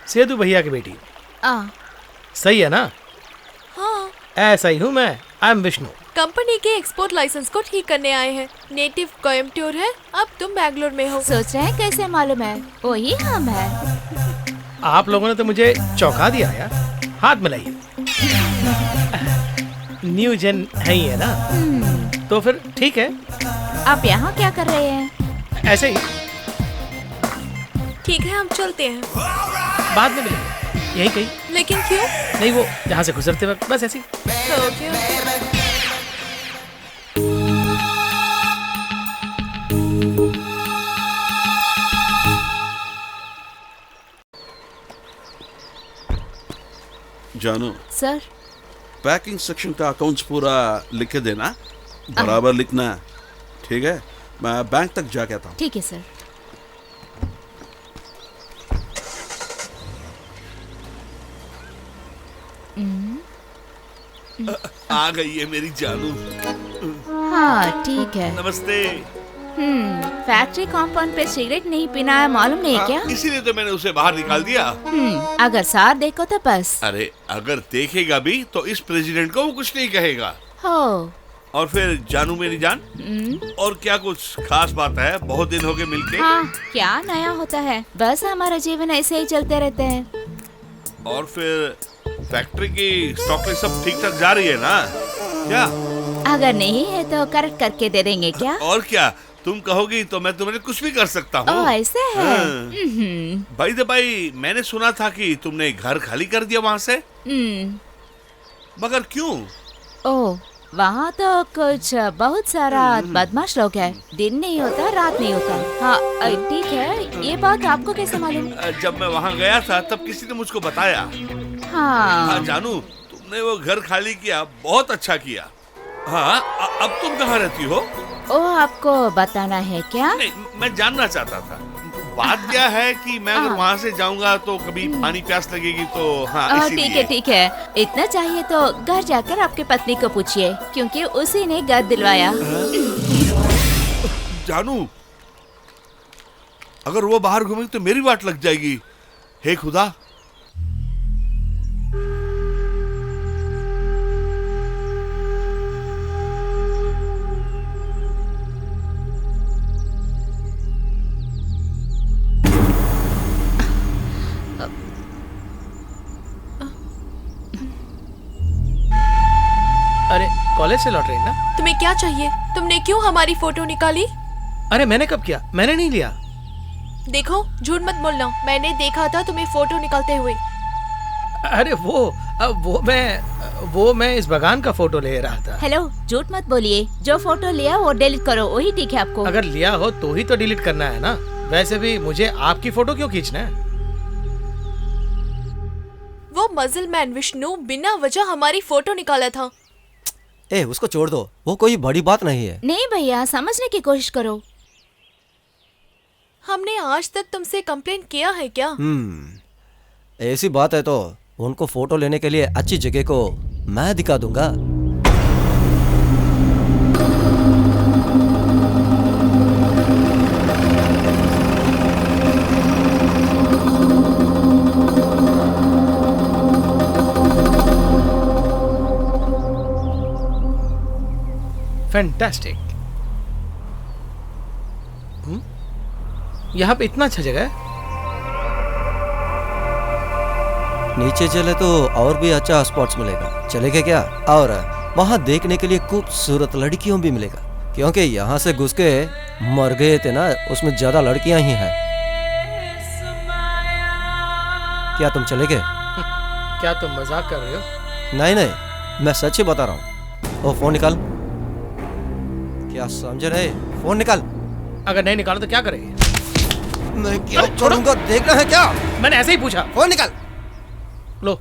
सेदू भैया की बेटी। सही है ना? हाँ। ऐसा ही हूँ मैं। I am Vishnu. कंपनी के एक्सपोर्ट लाइसेंस को ठीक करने आए हैं। नेटिव कोयम्बटूर है, अब तुम बैंगलोर में हो। सोच रहे हैं कैसे मालूम है? वही हम है। आप लोगों ने तो मुझे चौंका दिया यार। हाथ मिलाइए। न्यू जेन है ही है ना, तो फिर ठीक है। आप यहाँ क्या कर रहे हैं? ऐसे ही। ठीक है, हम चलते हैं। बाद में मिलेंगे, यही कहीं। लेकिन क्यों? नहीं, वो जहाँ से गुजरते वक्त बस ऐसी। जानू सर, पैकिंग सेक्शन का अकाउंट्स पूरा लिख के देना, बराबर लिखना, ठीक है? मैं बैंक तक जाके आता हूँ। ठीक है सर। आ गई है मेरी जानू। हाँ ठीक है। नमस्ते। फैक्ट्री कॉम्पाउंड पे सिगरेट नहीं पीना है, मालूम नहीं क्या? इसीलिए तो मैंने उसे बाहर निकाल दिया। अगर सार देखो तो बस। अरे अगर देखेगा भी तो इस प्रेसिडेंट को वो कुछ नहीं कहेगा। हो। और फिर जानू मेरी जान, और क्या कुछ खास बात है? बहुत दिन हो गए मिलके। हाँ, क्या नया होता है? बस हमारा जीवन ऐसे ही चलते रहते हैं। और फिर फैक्ट्री की स्टॉक सब ठीक ठाक जा रही है ना? क्या? अगर नहीं है तो करेक्ट करके दे देंगे क्या? और क्या, तुम कहोगी तो मैं तुम्हें कुछ भी कर सकता हूँ। ओह ऐसे है। भाई दे भाई, मैंने सुना था कि तुमने घर खाली कर दिया वहाँ से। मगर क्यों? ओह, वहाँ तो कुछ बहुत सारा बदमाश लोग हैं। दिन नहीं होता, रात नहीं होता। हाँ ठीक है, ये बात आपको कैसे मालूम? जब मैं वहाँ गया था तब किसी ने मुझको बताया। हाँ जानू, तुमने वो घर खाली किया, बहुत अच्छा किया। हाँ, अब तुम कहाँ रहती हो? ओ, आपको बताना है क्या? नहीं, मैं जानना चाहता था। बात क्या है कि मैं अगर वहाँ से जाऊँगा तो कभी पानी प्यास लगेगी तो। हाँ ठीक है ठीक है, इतना चाहिए तो घर जाकर आपके पत्नी को पूछिए, क्योंकि उसी ने घर दिलवाया। जानू, अगर वो बाहर घूमेगी तो मेरी वाट लग जाएगी। हे खुदा। अरे कॉलेज से लौट रही ना? तुम्हें क्या चाहिए? तुमने क्यों हमारी फोटो निकाली? अरे मैंने कब किया? मैंने नहीं लिया। देखो, झूठ मत बोलना, मैंने देखा था तुम्हें फोटो निकालते हुए। अरे वो मैं इस बगान का फोटो ले रहा था। हेलो, झूठ मत बोलिए। जो फोटो लिया वो डिलीट करो, वही ठीक है आपको। अगर लिया हो तो ही तो डिलीट करना है ना। वैसे भी मुझे आपकी फोटो क्यों खींचना है? वो मजल मैन विष्णु बिना वजह हमारी फोटो निकाला था। उसको छोड़ दो, वो कोई बड़ी बात नहीं है। नहीं भैया, समझने की कोशिश करो। हमने आज तक तुमसे कंप्लेंट किया है क्या? ऐसी बात है तो उनको फोटो लेने के लिए अच्छी जगह को मैं दिखा दूंगा। फैंटास्टिक। यहाँ पे इतना अच्छा जगह है। नीचे चले तो और भी अच्छा स्पॉट्स मिलेगा, चलेगा क्या? और वहाँ देखने के लिए खूबसूरत लड़कियों भी मिलेगा, क्योंकि यहाँ से घुस के मर गए थे ना, उसमें ज्यादा लड़कियां ही हैं। क्या तुम चलेगे? क्या तुम मजाक कर रहे हो? नहीं, मैं सच ही बता रहा हूँ। वो फोन निकाल। क्या समझ रहे? फोन निकाल। अगर नहीं निकाला तो क्या करेंगे? मैं क्या करूंगा देखना है क्या? मैंने ऐसे ही पूछा। फोन निकाल। लो।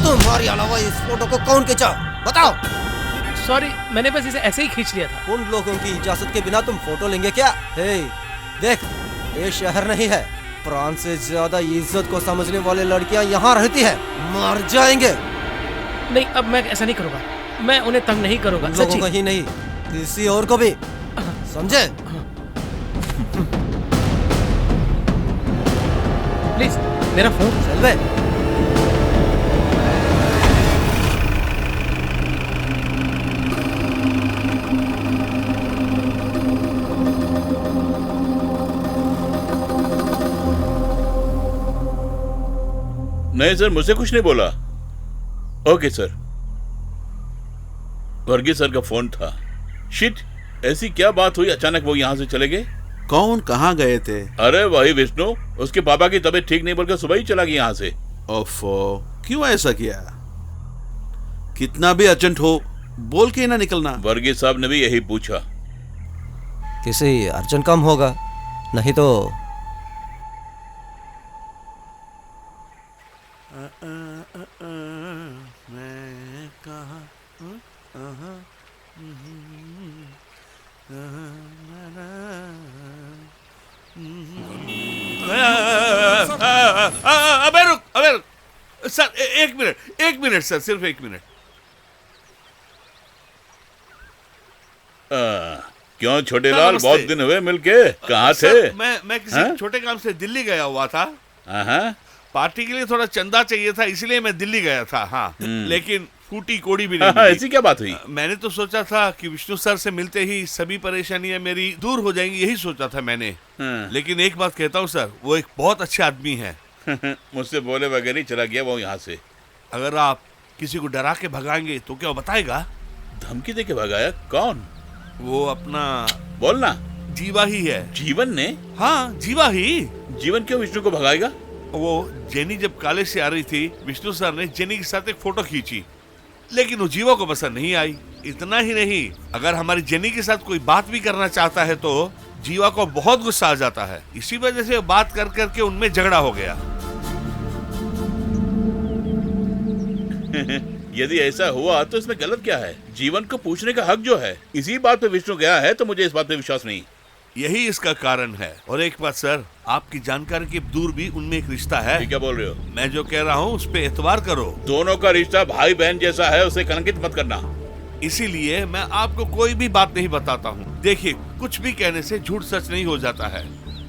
तुम्हारे अलावा इस फोटो को कौन खींचा? बताओ। सॉरी, मैंने बस इसे ऐसे ही खींच लिया था। उन लोगों की इजाजत के बिना तुम फोटो लेंगे क्या? देख, ये शहर नहीं है। प्राण से ज्यादा इज्जत को समझने वाले लड़कियां यहाँ रहती है। मर जाएंगे। नहीं, अब मैं ऐसा नहीं करूँगा। मैं उन्हें तंग नहीं करूँगा। लोगों को ही नहीं, किसी और को भी। समझे? प्लीज मेरा फोन। चल बे। नहीं सर, मुझसे कुछ नहीं बोला। Okay sir. वर्गीस सर का फोन था। शिट, ऐसी क्या बात हुई अचानक वो यहाँ से चले गए? कौन कहाँ गए थे? अरे वही विष्णु, उसके पापा की तबीयत ठीक नहीं बोलकर सुबह ही चला गया यहाँ से। ओफो, क्यों ऐसा किया? कितना भी अर्जेंट हो बोल के ना निकलना। वर्गीस साहब ने भी यही पूछा। किसी अर्जेंट काम होगा, नहीं तो मैं कहाँ अबे रुक, अबे रुक सर, एक मिनट सर, सिर्फ 1 मिनट। क्यों छोटे लाल, बहुत दिन हुए मिलके, कहाँ थे? मैं किसी छोटे काम से दिल्ली गया हुआ था। पार्टी के लिए थोड़ा चंदा चाहिए था, इसलिए मैं दिल्ली गया था। हाँ, लेकिन फूटी कोड़ी भी नहीं मिली। ऐसी क्या बात हुई? मैंने तो सोचा था कि विष्णु सर से मिलते ही सभी परेशानियां मेरी दूर हो जाएंगी, यही सोचा था मैंने। लेकिन एक बात कहता हूँ सर, वो एक बहुत अच्छे आदमी है। मुझसे बोले बगैर ही चला गया वो यहाँ से। अगर आप किसी को डरा के भगाएंगे तो क्या वो बताएगा? धमकी दे के भगाया? कौन? वो अपना बोलना। जीवा ही है। जीवन ने? हाँ, जीवा ही। जीवन क्यों विष्णु को भगाएगा? वो जेनी जब कॉलेज से आ रही थी, विष्णु सर ने जेनी के साथ एक फोटो खींची, लेकिन वो जीवा को पसंद नहीं आई। इतना ही नहीं, अगर हमारी जेनी के साथ कोई बात भी करना चाहता है तो जीवा को बहुत गुस्सा आ जाता है। इसी वजह से बात कर करके उनमें झगड़ा हो गया। यदि ऐसा हुआ तो इसमें गलत क्या है? जीवन को पूछने का हक जो है, इसी बात पे विष्णु गया है, तो मुझे इस बात पे विश्वास नहीं। यही इसका कारण है। और एक बात सर, आपकी जानकारी के दूर भी उनमें एक रिश्ता है। क्या बोल रहे हो? मैं जो कह रहा हूँ उस पे एतबार करो। दोनों का रिश्ता भाई बहन जैसा है, उसे कलंकित मत करना। इसीलिए मैं आपको कोई भी बात नहीं बताता हूँ। देखिए, कुछ भी कहने से झूठ सच नहीं हो जाता है।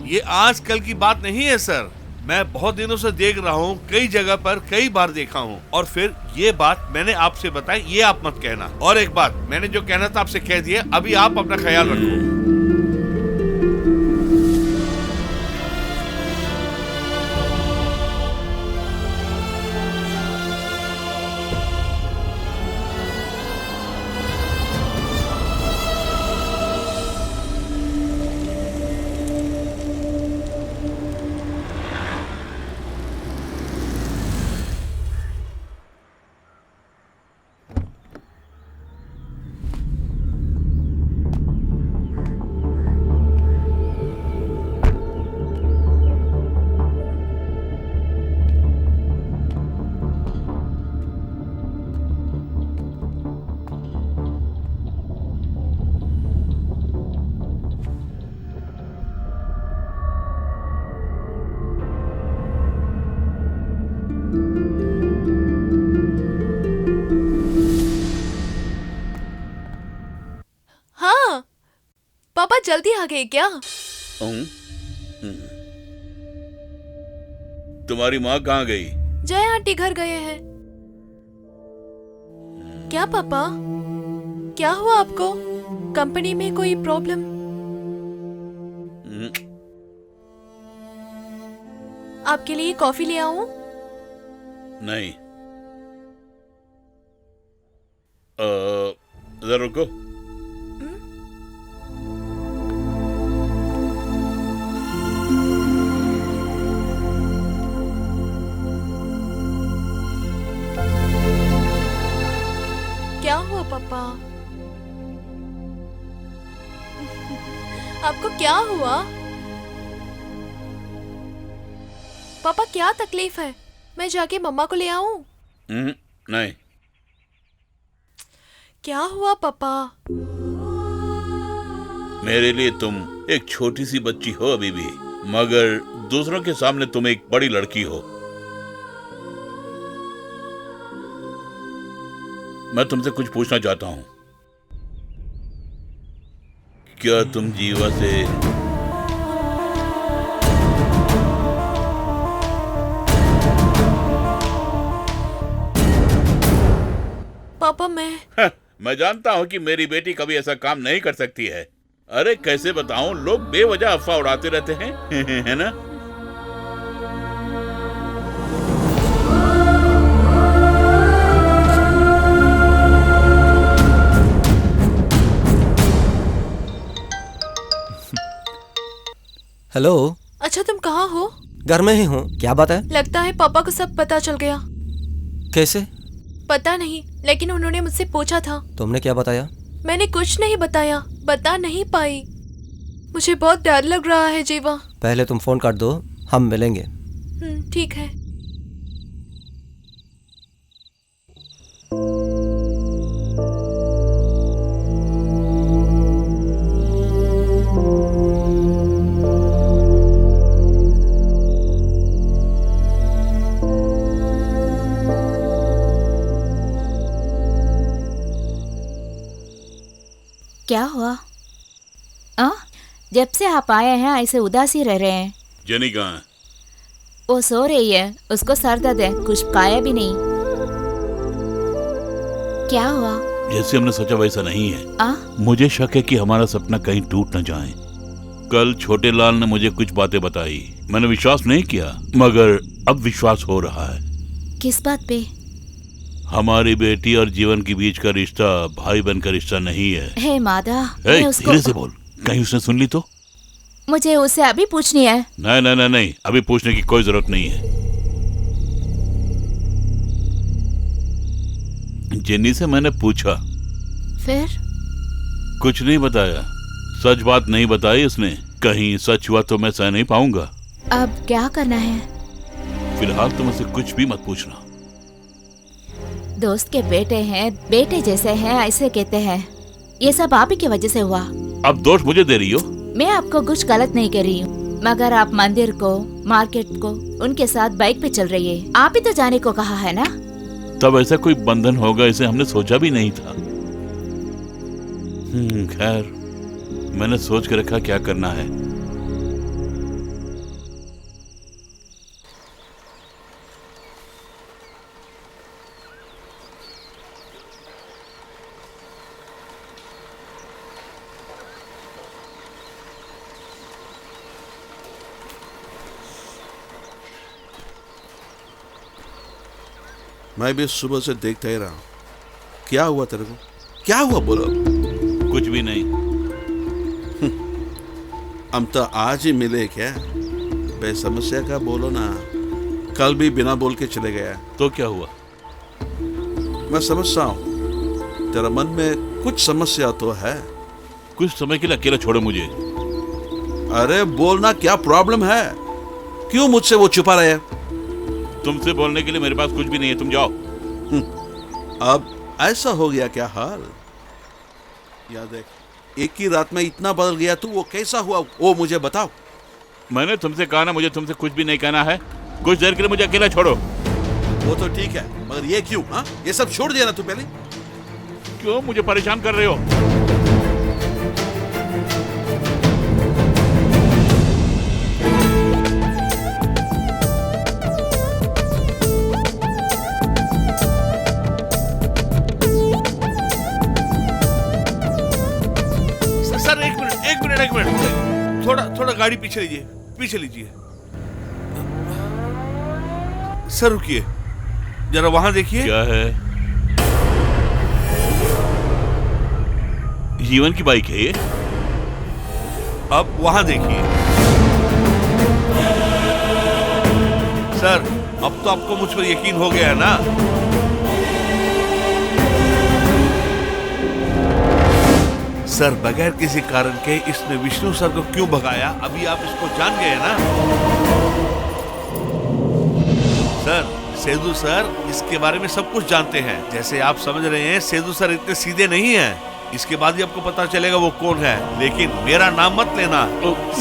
ये आजकल की बात नहीं है सर। मैं बहुत दिनों से देख रहा हूँ, कई जगह पर कई बार देखा हूँ, और फिर ये बात मैंने आपसे बताई, ये आप मत कहना। और एक बात, मैंने जो कहना था आपसे कह दिया, अभी आप अपना ख्याल रखो। पापा जल्दी आ गए क्या? तुम्हारी माँ कहाँ गई? जय आंटी घर गए हैं। क्या पापा, क्या हुआ आपको? कंपनी में कोई प्रॉब्लम? आपके लिए कॉफी ले आऊं? नहीं, जरा रुको। क्या हुआ पापा? आपको क्या हुआ? पापा क्या तकलीफ है? मैं जाके मम्मा को ले आऊं? नहीं। क्या हुआ पापा? मेरे लिए तुम एक छोटी सी बच्ची हो अभी भी, मगर दूसरों के सामने तुम एक बड़ी लड़की हो। मैं तुमसे कुछ पूछना चाहता हूं। क्या तुम जीवा से पापा मैं जानता हूँ कि मेरी बेटी कभी ऐसा काम नहीं कर सकती है। अरे कैसे बताऊं, लोग बेवजह अफवाह उड़ाते रहते हैं है ना। हेलो। अच्छा तुम कहाँ हो? घर में ही हूँ, क्या बात है? लगता है पापा को सब पता चल गया। कैसे? पता नहीं, लेकिन उन्होंने मुझसे पूछा था। तुमने क्या बताया? मैंने कुछ नहीं बताया, बता नहीं पाई। मुझे बहुत डर लग रहा है जीवा। पहले तुम फोन काट दो, हम मिलेंगे। ठीक है। क्या हुआ? जब से आप आए हैं ऐसे उदासी रह रहे हैं। जेनी कहाँ है? वो सो रही है, उसको सर दर्द है, कुछ खाया भी नहीं। क्या हुआ? जैसे हमने सोचा वैसा नहीं है। मुझे शक है कि हमारा सपना कहीं टूट न जाए। कल छोटे लाल ने मुझे कुछ बातें बताई, मैंने विश्वास नहीं किया, मगर अब विश्वास हो रहा है। किस बात पे? हमारी बेटी और जीवन के बीच का रिश्ता भाई बहन का रिश्ता नहीं है। हे मादा, धीरे से बोल, कहीं उसने सुन ली तो? मुझे उससे अभी पूछनी है। नहीं, अभी पूछने की कोई जरूरत नहीं है। जेनी से मैंने पूछा। फिर? कुछ नहीं बताया, सच बात नहीं बताई उसने। कहीं सच हुआ तो मैं सह नहीं पाऊंगा। अब क्या करना है? फिलहाल तुम मुझसे कुछ भी मत पूछना। दोस्त के बेटे हैं, बेटे जैसे हैं ऐसे कहते हैं। ये सब आप ही की वजह से हुआ। अब दोष मुझे दे रही हो? मैं आपको कुछ गलत नहीं कर रही हूँ, मगर आप मंदिर को, मार्केट को उनके साथ बाइक पे चल रही है। आप ही तो जाने को कहा है ना। तब ऐसा कोई बंधन होगा इसे हमने सोचा भी नहीं था। खैर, मैंने सोच के रखा क्या करना है। मैं भी सुबह से देखता ही रहा हूँ। क्या हुआ तेरे को? क्या हुआ बोलो? कुछ भी नहीं। हम तो आज ही मिले क्या? बे समस्या का बोलो ना। कल भी बिना बोल के चले गया। तो क्या हुआ? मैं समझता हूँ तेरा मन में कुछ समस्या तो है। कुछ समय के लिए अकेला छोड़ो मुझे। अरे बोलना, क्या प्रॉब्लम है? क्यों मुझसे वो छुपा रहे हैं? तुमसे बोलने के लिए मेरे पास कुछ भी नहीं है, तुम जाओ। अब ऐसा हो गया क्या हाल? याद देख, एक ही रात में इतना बदल गया तू, वो कैसा हुआ वो मुझे बताओ। मैंने तुमसे कहा ना, मुझे तुमसे कुछ भी नहीं कहना है। कुछ देर के लिए मुझे अकेला छोड़ो। वो तो ठीक है, मगर ये क्यों? हाँ, ये सब छोड़ दिया ना तू पहले। क्यों मुझे परेशान कर रहे हो? एक मिनट, थोड़ा गाड़ी पीछे लीजिए। सर रुकिए, जरा वहां देखिए। क्या है? जीवन की बाइक है ये। अब वहां देखिए। सर, अब तो आपको मुझ पर यकीन हो गया है ना? सर, बगैर किसी कारण के इसने विष्णु सर को क्यों भगाया, अभी आप इसको जान गए ना? सर, सेदू सर इसके बारे में सब कुछ जानते हैं। जैसे आप समझ रहे हैं, सेदू सर इतने सीधे नहीं हैं। इसके बाद ही आपको पता चलेगा वो कौन है। लेकिन मेरा नाम मत लेना।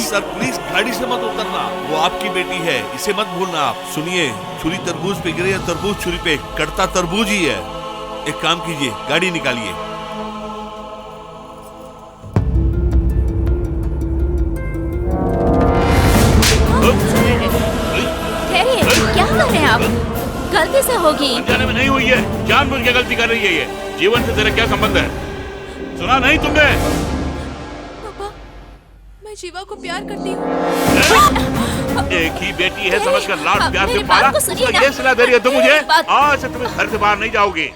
सर प्लीज गाड़ी से मत उतरना। वो आपकी बेटी है, इसे मत भूलना आप। सुनिए, छुरी तरबूज पे गिरे या तरबूज छुरी पे, कटता तरबूज ही है। एक काम कीजिए, गाड़ी निकालिए। क्या कर रहे हैं आप? गलती से होगी। अनजाने में नहीं हुई है, जानबूझ के गलती कर रही है ये। जीवन से तेरा क्या संबंध है? सुना नहीं तुमने? पापा, मैं जीवा को प्यार करती हूँ। एक ही बेटी है समझकर लाड प्यार से मेरी पाला, बात को सुनिए उसका ना। ये सलाह दे रही है तुम मुझे? मेरी बात- आज से तुम इस घर से बाहर नहीं जाओगे।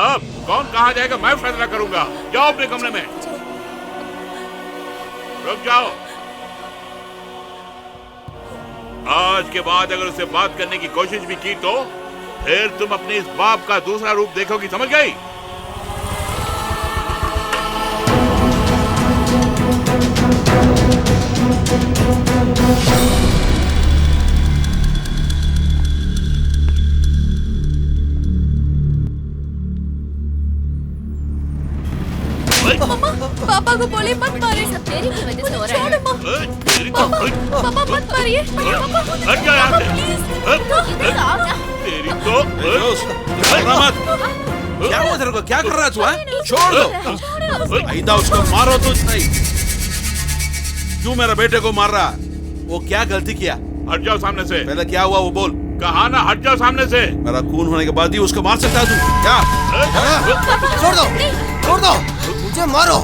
अब कौन कहाँ जाएगा मैं फैसला करूंगा। जाओ अपने कमरे में। रुक जाओ। आज के बाद अगर उससे बात करने की कोशिश भी की तो फिर तुम अपने इस बाप का दूसरा रूप देखोगी, समझ गई? मम्मा, पापा को बोले मत मारे। सब तेरी की वजह से हो रहा है। पापा मत मारिए। हट जा यहाँ से। तेरी तो क्या हुआ तेरे को? क्या कर रहा है तू? हैं? छोड़ दो। आइंदा उसको मारो तो नहीं। क्यों मेरे बेटे को मार रहा? वो क्या गलती किया? हट जाओ सामने से। पहले क्या हुआ वो बोल। कहा ना हट जाओ सामने से। मेरा खून होने के बाद ही उसको मार सकता है तू? क्या? छोड़ दो, छोड़ दो, मुझे मारो।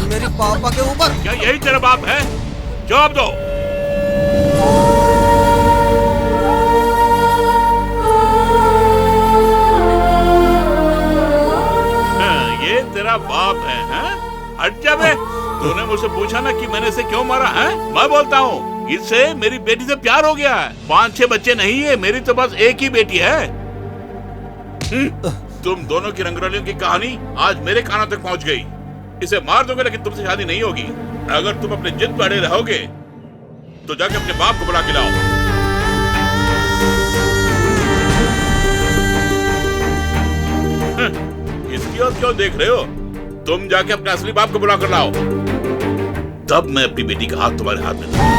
मेरी पापा के ऊपर। क्या यही तेरा बाप है? जवाब दो। ये तेरा बाप है, हैं? हट जा बे। तूने मुझसे पूछा ना कि मैंने इसे क्यों मारा है? मैं बोलता हूँ इससे मेरी बेटी से प्यार हो गया है। 5-6 बच्चे नहीं है, मेरी तो बस एक ही बेटी है। तुम दोनों की रंगरलियों की कहानी आज मेरे कानों तक पहुंच गई। इसे मार दोगे लेकिन तुमसे शादी नहीं होगी। अगर तुम अपने जिद पर अड़े रहोगे तो जाके अपने बाप को बुला के लाओ। इसकी ओर क्यों देख रहे हो? तुम जाके अपने असली बाप को बुला कर लाओ, तब मैं अपनी बेटी का हाथ तुम्हारे हाथ में दूंगा।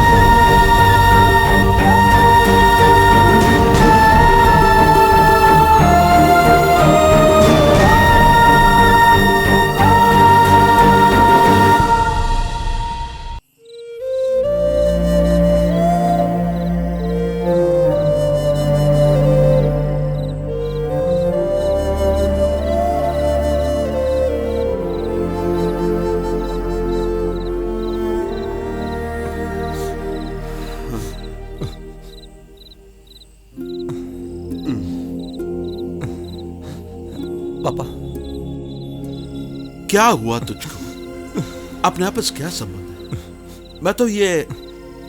पापा, क्या हुआ तुझको? अपने आपस क्या संबंध है? मैं तो ये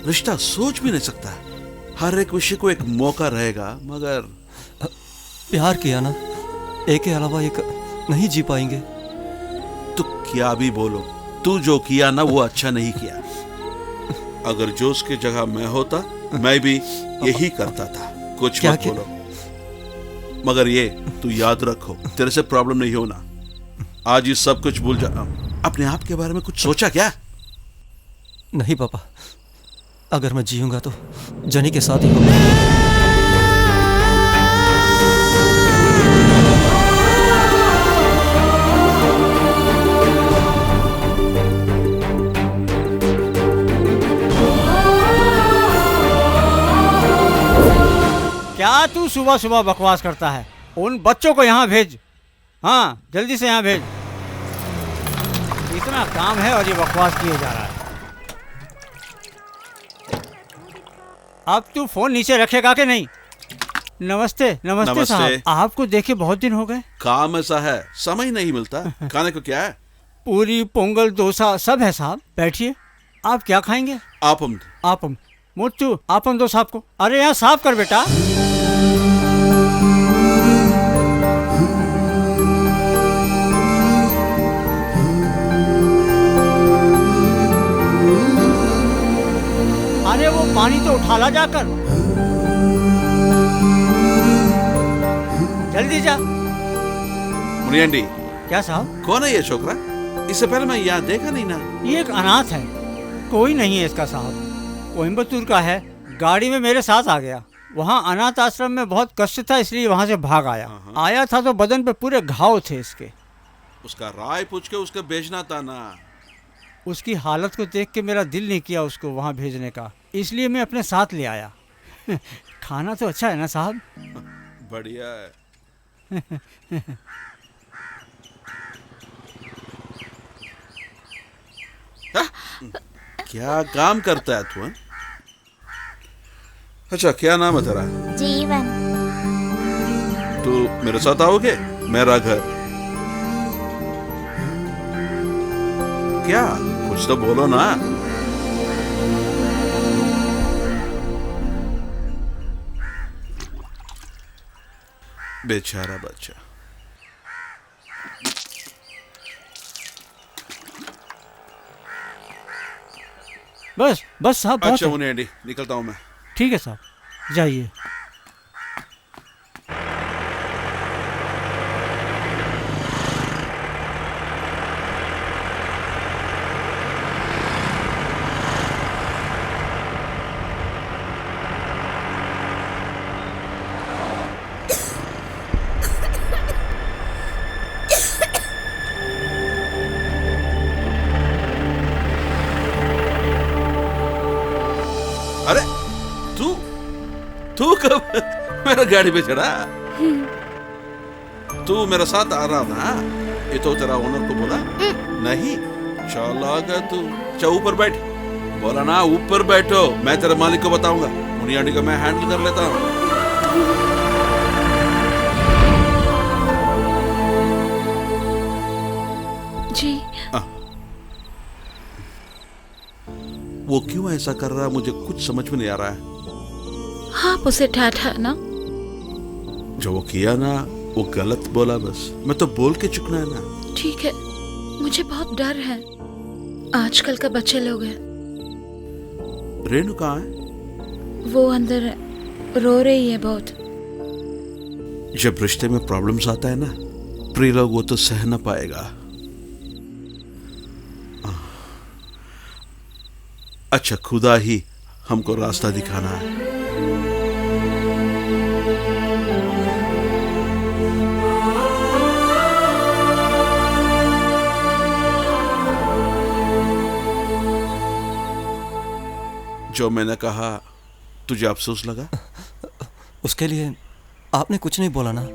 रिश्ता सोच भी नहीं सकता। हर एक विषय को एक मौका रहेगा, मगर प्यार किया ना, एक के अलावा एक नहीं जी पाएंगे। तो क्या भी बोलो, तू जो किया ना वो अच्छा नहीं किया। अगर जोश की जगह मैं होता मैं भी यही करता था। कुछ क्या मत बोलो, मगर ये तू याद रखो, तेरे से प्रॉब्लम नहीं होना। आज ये सब कुछ भूल जा। अपने आप के बारे में कुछ सोचा क्या? नहीं पापा, अगर मैं जीऊंगा तो जनी के साथ ही होगा। क्या तू सुबह सुबह बकवास करता है? उन बच्चों को यहाँ भेज। हाँ, जल्दी से यहाँ भेज। इतना काम है और ये बकवास किए जा रहा है। अब तू फोन नीचे रखेगा कि नहीं? नमस्ते। नमस्ते, नमस्ते। साहब, आपको देखे बहुत दिन हो गए। काम ऐसा है, समय नहीं मिलता। खाने को क्या है? पूरी, पोंगल, डोसा सब है साहब। बैठिए। आप क्या खाएंगे? आपम। आपम। मुट्टू आपम दो साहब को। अरे यहाँ साफ कर बेटा। अरे वो पानी तो उठा ला जाकर। जल्दी जा। मुनियांडी, क्या साहब? कौन है ये छोकरा? इससे पहले मैं यहाँ देखा नहीं ना। ये एक अनाथ है, कोई नहीं है इसका साहब। कोयम्बतूर का है, गाड़ी में मेरे साथ आ गया। वहाँ अनाथ आश्रम में बहुत कष्ट था, इसलिए वहाँ से भाग आया। आया था तो बदन पे पूरे घाव थे इसके। उसका राय पूछ के उसको भेजना था ना। उसकी हालत को देख के मेरा दिल नहीं किया उसको वहाँ भेजने का, इसलिए मैं अपने साथ ले आया। खाना तो अच्छा है ना साहब? बढ़िया है। क्या काम करता है तू? हैं? अच्छा, क्या नाम है तेरा? जीवन। तू मेरे साथ आओगे? मेरा घर। क्या? कुछ तो बोलो ना। बेचारा बच्चा। बस बस साहब, बहुत अच्छा है। मुन्नी आंटी, निकलता हूँ मैं। ठीक है साहब, जाइए। अरे तू कब मेरा गाड़ी पे चढ़ा? तू मेरे साथ आ रहा ना? ये तो तेरा ओनर को बोला नहीं? चालाक है तू। अच्छा ऊपर बैठ। बोला ना ऊपर बैठो, मैं तेरे मालिक को बताऊंगा। मुन्नी आंटी को मैं हैंडल कर लेता हूँ। जी। वो क्यों ऐसा कर रहा है मुझे कुछ समझ में नहीं आ रहा है। आप उसे डांटा ना। जो वो किया ना वो गलत बोला, बस मैं तो बोल के चुकना है ना। ठीक है, मुझे बहुत डर है। आजकल का बच्चे लोग हैं। रेणु कहाँ है? वो अंदर है, रो रही है बहुत। जब रिश्ते में प्रॉब्लम्स आता है ना, प्रिय लोग वो तो सह न पाएगा। अच्छा, खुदा ही हमको रास्ता दिखाना है। जो मैंने कहा तुझे अफसोस लगा? उसके लिए आपने कुछ नहीं बोला ना?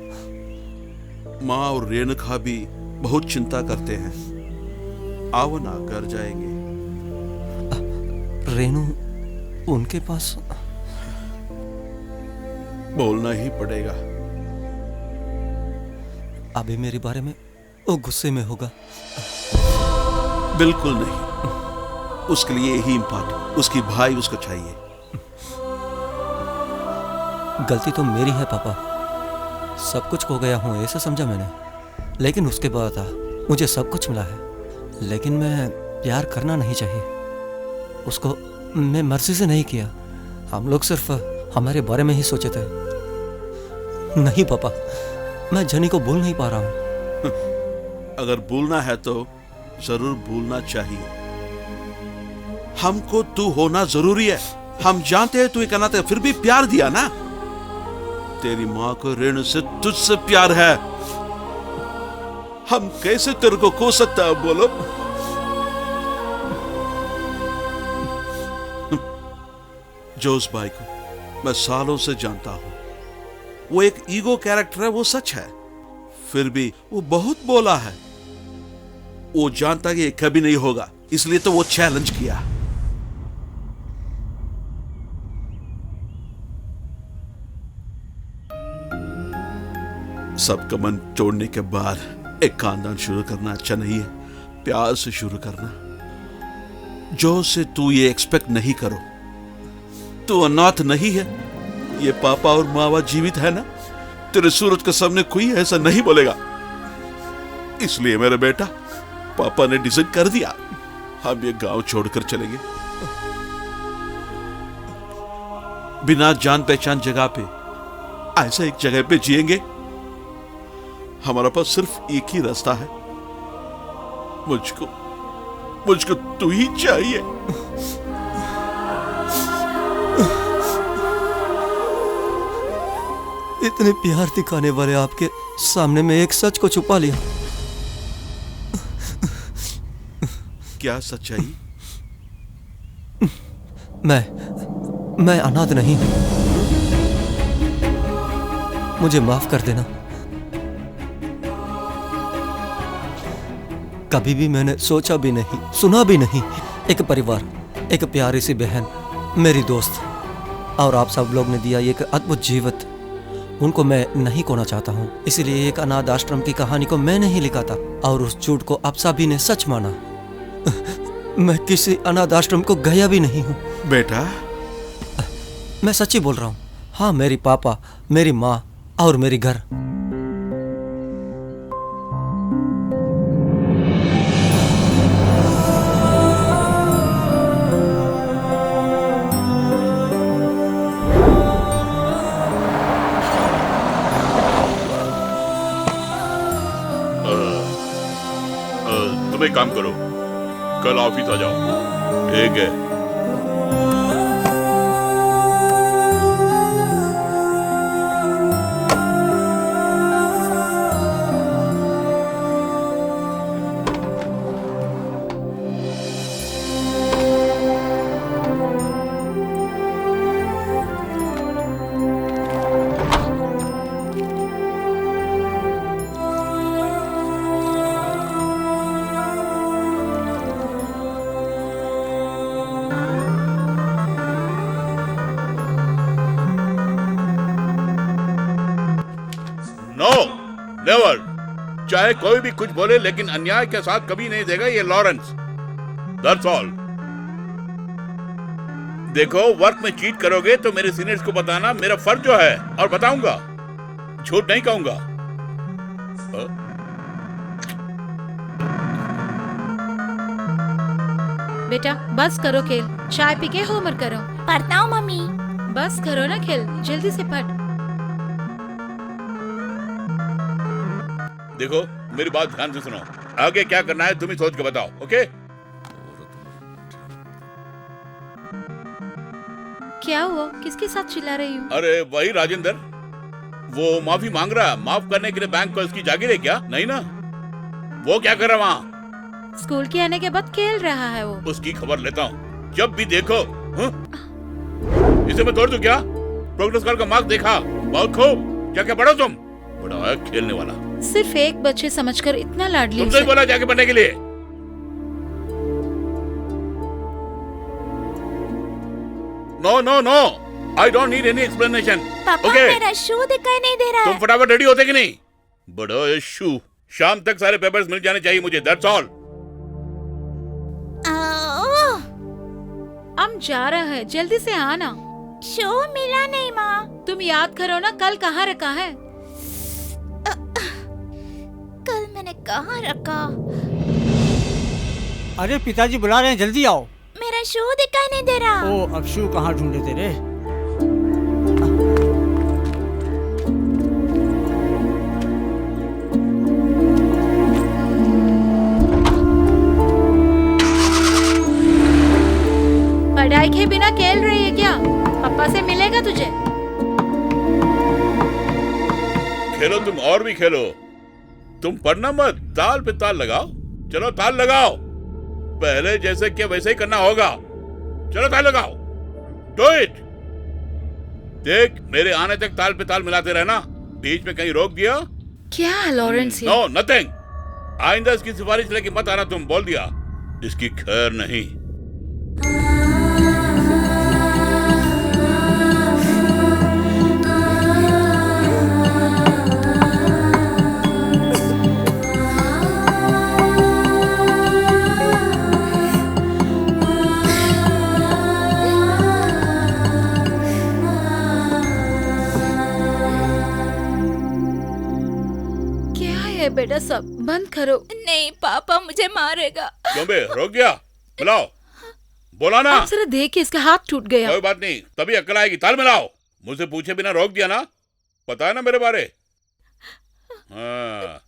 माँ और रेणुका भी बहुत चिंता करते हैं। आओ ना, घर जाएंगे। रेणु उनके पास बोलना ही पड़ेगा। अभी मेरे बारे में वो गुस्से में होगा। बिल्कुल नहीं, उसके लिए यही इम्पोर्टेंट। उसकी भाई उसको चाहिए। गलती तो मेरी है पापा, सब कुछ खो गया हूँ ऐसा समझा मैंने। लेकिन उसके बाद मुझे सब कुछ मिला है। लेकिन मैं प्यार करना नहीं चाहिए। उसको मैं मर्जी से नहीं किया। हम लोग सिर्फ हमारे बारे में ही सोचे थे। नहीं पापा, मैं जनी को भूल नहीं पा रहा हूँ। अगर भूलना है तो जरूर भूलना चाहिए। हमको तू होना जरूरी है। हम जानते हैं तू एक अनाथ है, फिर भी प्यार दिया ना। तेरी माँ को रेणु से तुझसे प्यार है। हम कैसे तेरे को खो सकता है बोलो? जोस भाई को मैं सालों से जानता हूं। वो एक ईगो कैरेक्टर है, वो सच है। फिर भी वो बहुत बोला है। वो जानता कि ये कभी नहीं होगा, इसलिए तो वो चैलेंज किया। सबका मन तोड़ने के बाद एक खानदान शुरू करना अच्छा नहीं है। प्यार से शुरू करना। जो से तू ये एक्सपेक्ट नहीं करो। तू अनाथ नहीं है। ये पापा और मावा जीवित है ना। तेरे सूरज के सामने कोई ऐसा नहीं बोलेगा। इसलिए मेरा बेटा, पापा ने डिसाइड कर दिया, हम ये गांव छोड़कर चलेंगे। बिना जान पहचान जगह पे ऐसा एक जगह पे जिएंगे। हमारा पास सिर्फ एक ही रास्ता है। मुझको तू ही चाहिए। इतने प्यार दिखाने वाले आपके सामने में एक सच को छुपा लिया। क्या सच्चाई? मैं अनाथ नहीं। मुझे माफ कर देना। कभी भी मैंने सोचा भी नहीं, सुना भी नहीं एक परिवार एक प्यारी सी बहन, मेरी दोस्त, और आप सब लोग ने दिया एक अद्भुत जीवित, उनको मैं नहीं खोना चाहता हूँ। इसलिए एक अनाथ आश्रम की कहानी को मैं नहीं लिखा था और उस झूठ को आप सभी ने सच माना। मैं किसी अनाथ आश्रम को गया भी नहीं हूँ। बेटा, मैं सच्ची बोल रहा हूँ। हाँ, मेरी पापा, मेरी माँ और मेरी घर। तुम एक काम करो, कल ऑफिस आ जाओ, ठीक है? नेवर। चाहे कोई भी कुछ बोले, लेकिन अन्याय के साथ कभी नहीं देगा ये लॉरेंस। That's all. देखो, वर्क में चीट करोगे तो मेरे सीनियर्स को बताना मेरा फर्ज जो है, और बताऊंगा, झूठ नहीं कहूंगा। बेटा बस करो खेल, चाय पी के होमवर्क करो। पढ़ता हूँ मम्मी। बस करो ना खेल, जल्दी से पढ़। देखो, मेरी बात ध्यान से सुनो, आगे क्या करना है तुम ही सोच के बताओ, ओके? क्या हुआ? किसके साथ चिल्ला रही हूँ? अरे वही राजेंद्र, वो माफी मांग रहा है। माफ करने के लिए बैंक को इसकी जागीर है क्या? नहीं ना? वो क्या कर रहा है वहाँ? स्कूल के आने के बाद खेल रहा है वो। उसकी खबर लेता हूँ, जब भी देखो। इसे मैं तोड़ दूं क्या? प्रोग्रेस कार्ड का मार्क देखा? बहुत खूब। क्या क्या पढ़ो तुम? बड़ा है खेलने वाला। सिर्फ एक बच्चे समझकर इतना लाडली। तुमसे ही बोला जाके पढ़ने के लिए। No no no, I don't need any explanation. पापा मेरा शू दिखाई नहीं दे रहा है। तुम फटाफट रेडी होते कि नहीं? बड़ा है शू। शाम तक सारे पेपर्स मिल जाने चाहिए मुझे, दैट्स ऑल। हम जा रहे हैं, जल्दी से आना। शू मिला नहीं माँ। तुम याद करो ना, कल कहाँ रखा है? कल मैंने कहाँ रखा? अरे पिताजी बुला रहे हैं, जल्दी आओ। मेरा शू दिखाई नहीं दे रहा। ओ, अब शू कहाँ ढूंढे तेरे? पढ़ाई के बिना खेल रही है क्या? पापा से मिलेगा तुझे। खेलो तुम, और भी खेलो। तुम पढ़ना मत, ताल पे ताल लगाओ। चलो ताल लगाओ। पहले जैसे किया वैसे ही करना होगा। चलो ताल लगाओ। Do it. देख, मेरे आने तक ताल पे ताल मिलाते रहना। बीच में कहीं रोक दिया? क्या है लॉरेंस? No, nothing. आइंदा इसकी सिफारिश लेके मत आना, तुम बोल दिया। इसकी खैर नहीं। बेटा सब बंद करो। नहीं पापा मुझे मारेगा। क्यों बे, रोक गया? बुलाओ। बोला ना। आप जरा देखिए, इसका हाथ टूट गया। कोई बात नहीं, तभी अक्ल आएगी। ताल मिलाओ। मुझसे पूछे बिना रोक दिया ना? पता है ना मेरे बारे? हाँ।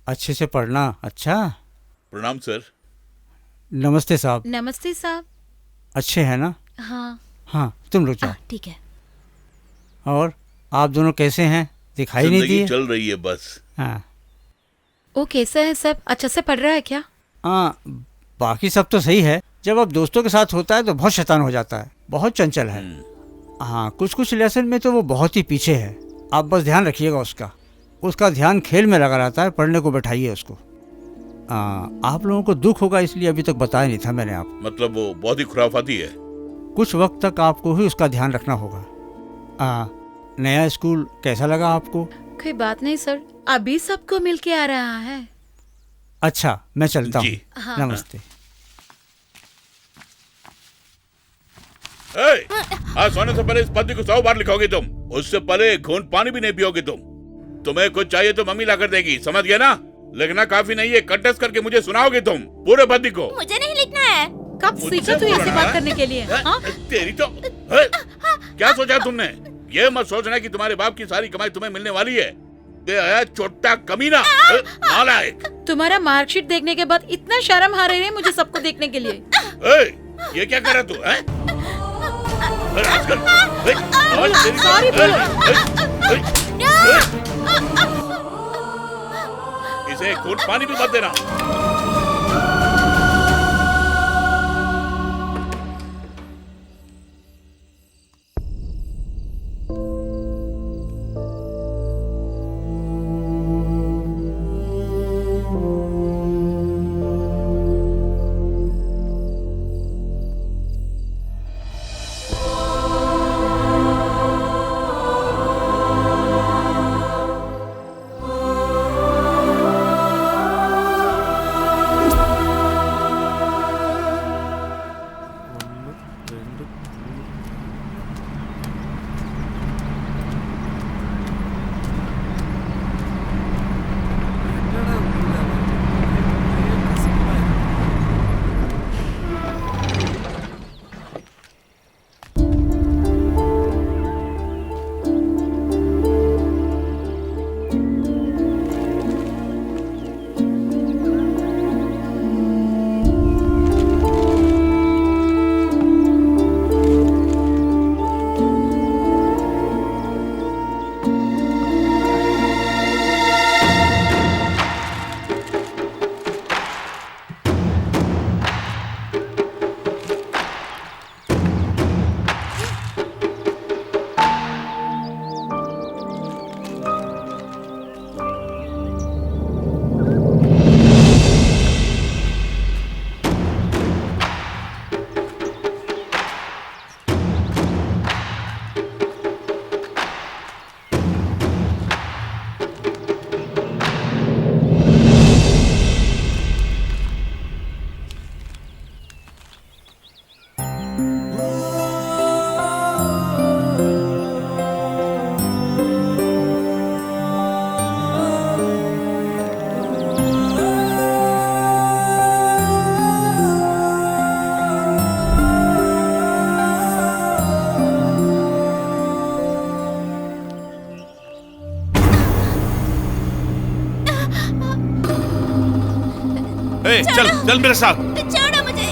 अच्छे से पढ़ना। अच्छा। प्रणाम सर। नमस्ते साहब। नमस्ते साहब। अच्छे हैं ना? हाँ हाँ, तुम लोग जाओ। ठीक है। और आप दोनों कैसे हैं? दिखाई नहीं दिए। चल रही है बस। हाँ। वो कैसा है सब? अच्छा से पढ़ रहा है क्या? हाँ, बाकी सब तो सही है। जब अब दोस्तों के साथ होता है तो बहुत शैतान हो जाता है, बहुत चंचल है। हाँ, कुछ कुछ लेसन में तो वो बहुत ही पीछे है। आप बस ध्यान रखिएगा उसका। उसका ध्यान खेल में लगा रहता है, पढ़ने को बैठाइए उसको। आप लोगों को दुख होगा इसलिए अभी तक बताया नहीं था मैंने आपको। मतलब वो बहुत ही खुराफाती है। कुछ वक्त तक आपको ही उसका ध्यान रखना होगा। नया स्कूल कैसा लगा आपको? कोई बात नहीं सर, अभी सबको मिलके आ रहा है। अच्छा, मैं चलता हूँ। हाँ। नमस्ते। आज सोने से पहले इस पत्र को 100 बार लिखोगे तुम। उससे पहले घूंट पानी भी नहीं पियोगे तुम। तुम्हें कुछ चाहिए तो मम्मी ला कर देगी, समझ गया ना? लिखना काफी नहीं है, कंटेस्ट करके मुझे सुनाओगे तुम पूरे पद्य को। मुझे नहीं लिखना है। कब सीखा तू ऐसी बात करने के लिए? हाँ? तेरी तो क्या सोचा तुमने? ये मत सोचना कि तुम्हारे बाप की सारी कमाई तुम्हें मिलने वाली है। ये छोटा कमीना नालायक। तुम्हारा मार्कशीट देखने के बाद इतना शर्म आ रही है मुझे सबको देखने के लिए। ये क्या कर रहा तू है? सॉरी बोलो। इसे घूंट पानी भी मत देना। चल चल मेरे साथ। छोड़ो मुझे।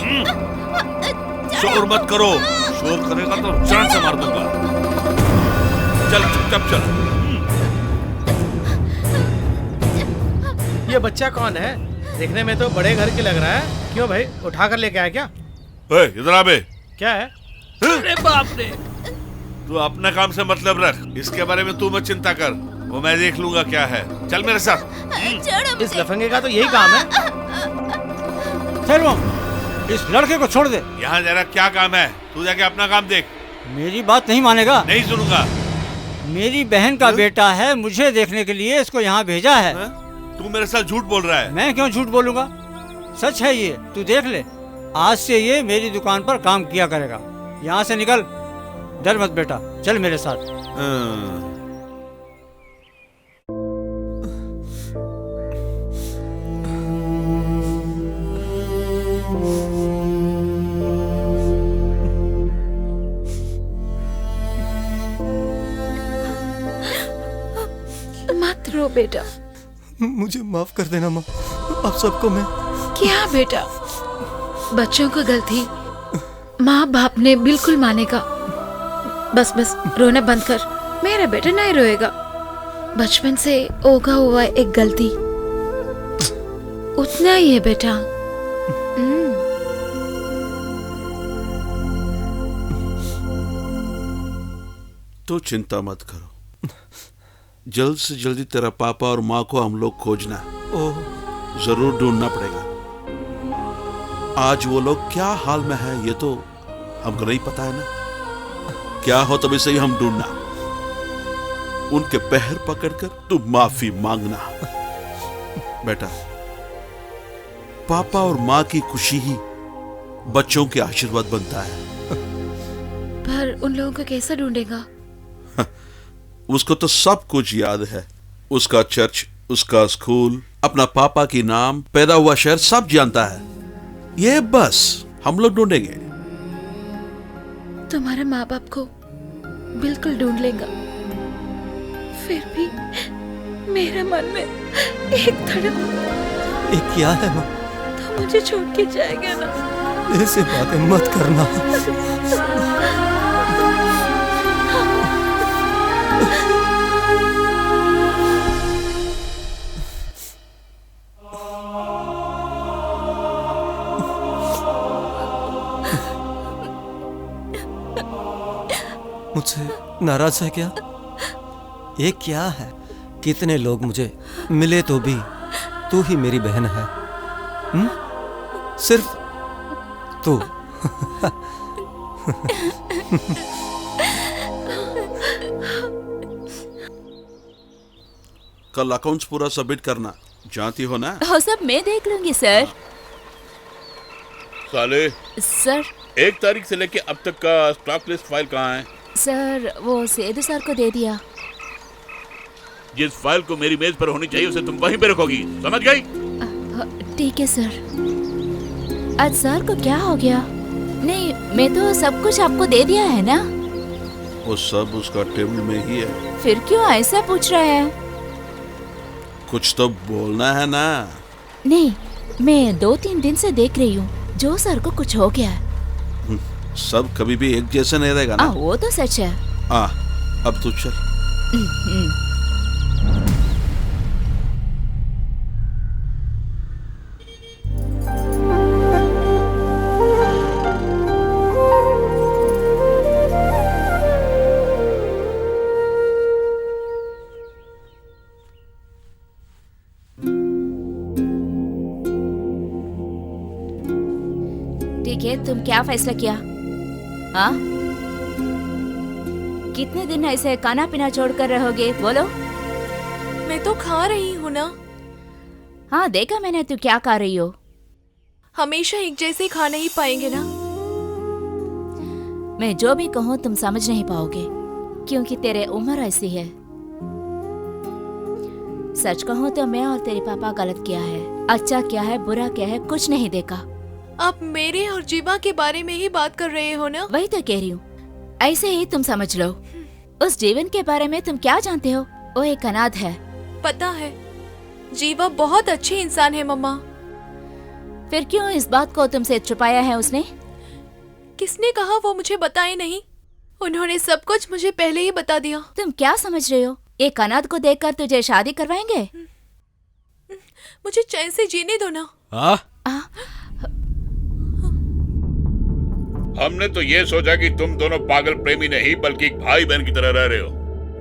शोर मत करो, शोर करेगा तो जान से मार दूंगा। चल चुपचाप चल। ये बच्चा कौन है? देखने में तो बड़े घर के लग रहा है। क्यों भाई, उठा कर लेके आया क्या? इधर आ बे। क्या है? अरे बाप रे। तू अपने काम से मतलब रख, इसके बारे में तू मत चिंता कर, वो मैं देख लूंगा क्या है। चल मेरे साथ। इस लफंगे का तो यही काम है। इस लड़के को छोड़ दे। यहाँ जरा क्या काम है? तू जाके अपना काम देख। मेरी बात नहीं मानेगा? नहीं सुनूंगा। मेरी बहन का बेटा है, मुझे देखने के लिए इसको यहाँ भेजा है। तू मेरे साथ झूठ बोल रहा है। मैं क्यों झूठ बोलूंगा, सच है ये, तू देख ले। आज से ये मेरी दुकान पर काम किया करेगा। यहाँ से निकल, डर मत बेटा, चल मेरे साथ। मत रो बेटा। मुझे माफ कर देना माँ, आप सबको मैं। क्या बेटा, बच्चों को गलती माँ बाप ने बिल्कुल मानेगा। बस बस रोना बंद कर, मेरा बेटा नहीं रोएगा। बचपन से होगा हुआ एक गलती, उतना ही है बेटा। तो चिंता मत करो, जल्द से जल्दी तेरा पापा और माँ को हम लोग खोजना, ओह जरूर ढूंढना पड़ेगा। आज वो लोग क्या हाल में है ये तो हमको नहीं पता है ना। क्या हो तभी से ही हम ढूंढना, उनके पैर पकड़कर तू माफी मांगना। बेटा, पापा और माँ की खुशी ही बच्चों के आशीर्वाद बनता है। पर उन लोगों को कैसे ढूंढेगा? उसको तो सब कुछ याद है, उसका चर्च, उसका स्कूल, अपना पापा की नाम, पैदा हुआ शहर सब जानता है। ये बस हम लोग ढूंढेंगे। तुम्हारे माँ बाप को बिल्कुल ढूंढ लेगा। फिर भी मेरे मन में एक धड़क, ये क्या है माँ? तो मुझे छोड़ के जाएगा ना? ऐसी बातें मत करना। मुझसे नाराज है क्या? ये क्या है? कितने लोग मुझे मिले तो भी तू ही मेरी बहन है। सिर्फ तू। कल अकाउंट्स पूरा सबमिट करना, जानती हो ना? हो सब मैं देख लूंगी सर। साले, सर 1 तारीख से लेके अब तक का स्टॉक लिस्ट फाइल कहाँ है? सर वो सेदू सर को दे दिया। जिस फाइल को मेरी मेज पर होनी चाहिए उसे तुम वहीं पे रखोगी, समझ गई? ठीक है सर। आज सर को क्या हो गया? नहीं, मैं तो सब कुछ आपको दे दिया है ना। वो सब उसका टेबल में ही है। फिर क्यों ऐसा पूछ रहे हैं? कुछ तो बोलना है ना। नहीं, मैं 2-3 दिन से देख रही हूँ जो सर को कुछ हो गया है। सब कभी भी एक जैसे नहीं रहेगा ना। वो तो सच है। अब तू चल। ठीक है, तुम क्या फैसला किया? हाँ, कितने दिन ऐसे खाना पीना छोड़कर रहोगे? बोलो। मैं तो खा रही हूँ ना। हाँ देखा मैंने, तू क्या खा रही हो। हमेशा एक जैसे खा नहीं पाएंगे ना। मैं जो भी कहूँ तुम समझ नहीं पाओगे, क्योंकि तेरे उम्र ऐसी है। सच कहूँ तो मैं और तेरे पापा गलत किया है। अच्छा क्या है बुरा क्या है कुछ नहीं देखा। आप मेरे और जीवा के बारे में ही बात कर रहे हो ना? वही तो कह रही हूँ, ऐसे ही तुम समझ लो। उस जीवन के बारे में तुम क्या जानते हो? वो एक अनाथ है। पता है, जीवा बहुत अच्छी इंसान है मम्मा। फिर क्यों इस बात को तुमसे छुपाया है उसने? किसने कहा वो मुझे बताए नहीं? उन्होंने सब कुछ मुझे पहले ही बता दिया। तुम क्या समझ रहे हो? एक अनाथ को देखकर तुझे शादी करवाएंगे? मुझे चैन से जीने दो ना। हमने तो ये सोचा कि तुम दोनों पागल प्रेमी नहीं बल्कि एक भाई बहन की तरह रह रहे हो।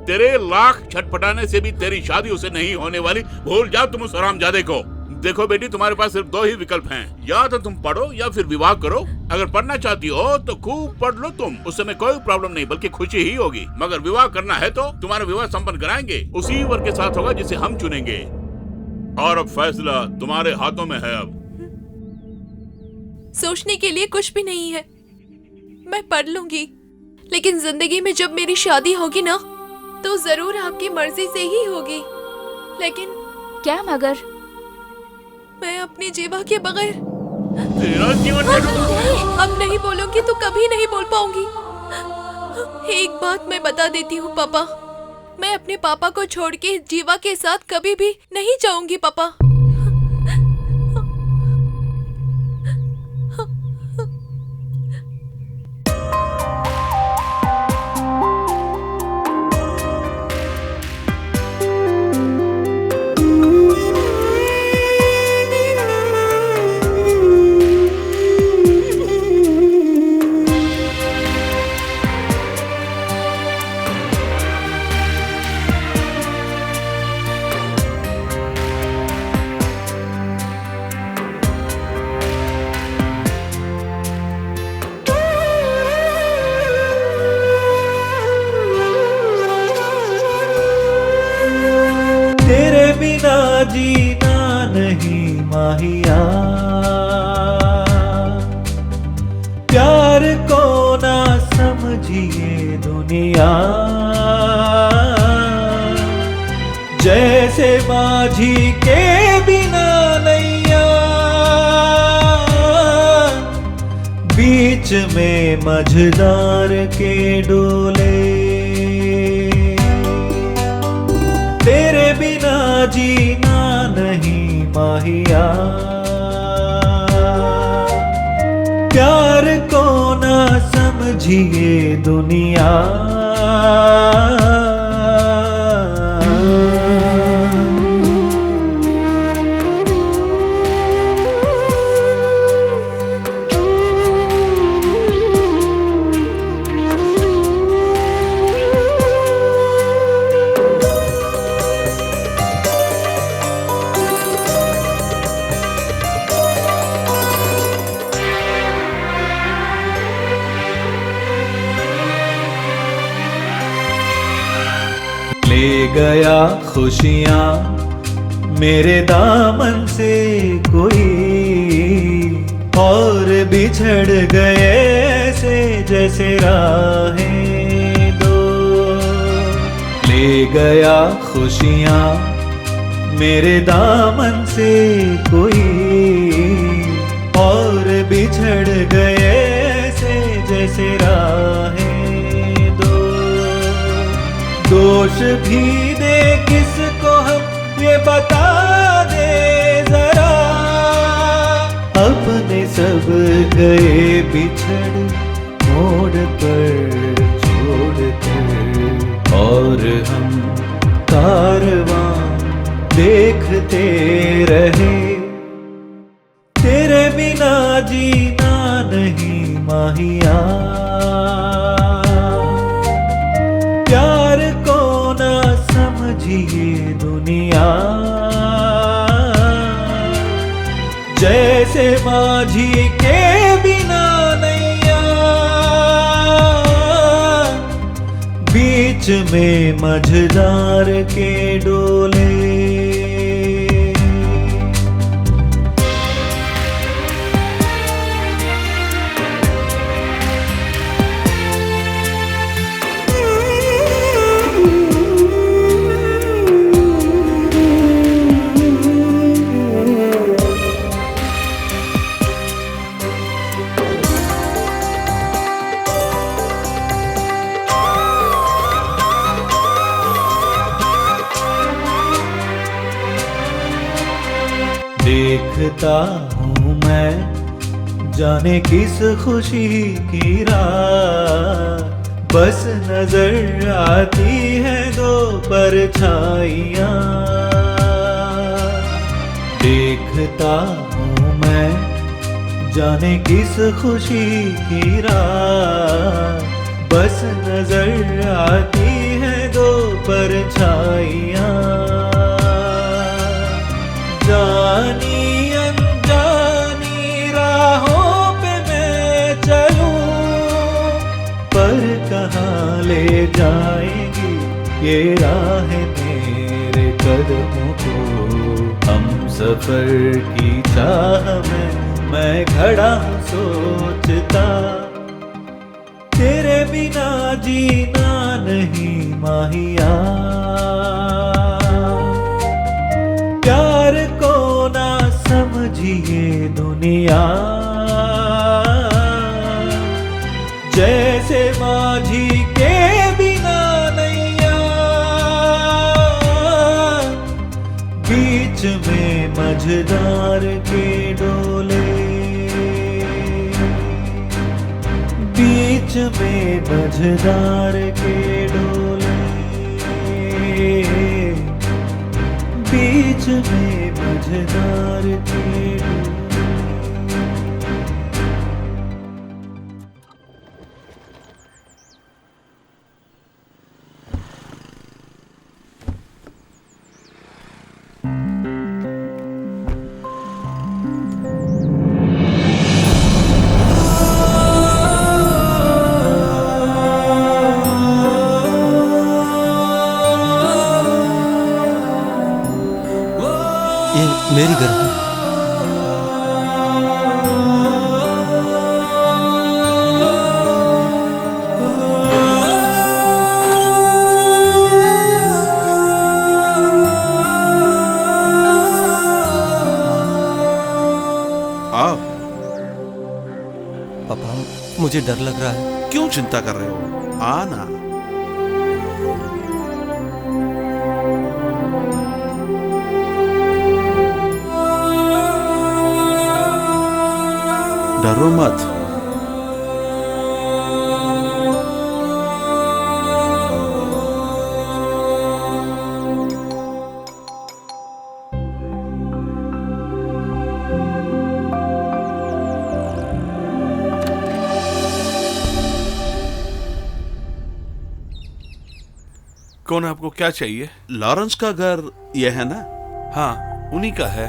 तेरे लाख छटपटाने से भी तेरी शादी उसे नहीं होने वाली। भूल जाओ तुम उस हरामजादे को। देखो बेटी, तुम्हारे पास सिर्फ 2 ही विकल्प हैं, या तो तुम पढ़ो या फिर विवाह करो। अगर पढ़ना चाहती हो तो खूब पढ़ लो तुम, उससे में कोई प्रॉब्लम नहीं बल्कि खुशी ही होगी। मगर विवाह करना है तो तुम्हारा विवाह संपन्न कराएंगे, उसी वर के साथ होगा जिसे हम चुनेंगे। और अब फैसला तुम्हारे हाथों में है। अब सोचने के लिए कुछ भी नहीं है। मैं पढ़ लूंगी, लेकिन जिंदगी में जब मेरी शादी होगी ना तो जरूर आपकी मर्जी से ही होगी। लेकिन क्या मगर? मैं अपनी जीवा के बगैर तेरा जीवन अब नहीं बोलूंगी तो कभी नहीं बोल पाऊंगी। एक बात मैं बता देती हूँ पापा, मैं अपने पापा को छोड़ के जीवा के साथ कभी भी नहीं जाऊंगी पापा। जीना नहीं माहिया, प्यार को ना समझिए दुनिया, जैसे माझी के बिना नैया, बीच में मझदार के डोले, तेरे बिना जीना नहीं माहिया, प्यार को ना समझिए दुनिया। ले गया खुशियाँ मेरे दामन से कोई, और बिछड़ गए ऐसे जैसे राहें दो। ले गया खुशियाँ मेरे दामन से कोई, और बिछड़ गए ऐसे जैसे राहें दो। दोष भी दे किसको हम ये बता दे जरा, अपने सब गए बिछड़ मोड़ पर छोड़ कर, और हम कारवां देखते रहे, तेरे बिना जीना नहीं माहिया, प्यार को ना समझिए दुनिया, जैसे माझी के बिना नैया, बीच में मझदार के डोले। देखता हूँ मैं जाने किस खुशी की रात, बस नजर आती है दो परछाइयाँ। देखता हूँ मैं जाने किस खुशी की रात, बस नजर आती है दो परछाइयाँ। जानी अनजानी राहों पे मैं चलूं, पर कहाँ ले जाएंगी ये राहें मेरे कदमों को। हम सफर की चाह में मैं खड़ा हूँ सोचता, तेरे बिना जीना नहीं माहिया, प्यार को ना समझिए दुनिया, जैसे माझी के बिना नैया, बीच में मझदार के डोले, बीच में मझदार के डोले, बीच में मझदार के डोले। Oh मेरी गर्मी। आओ। पापा, मुझे डर लग रहा है। क्यों चिंता कर रहे हो? आना। डरो मत। कौन आपको क्या चाहिए? लॉरेंस का घर यह है ना? हाँ, उन्हीं का है,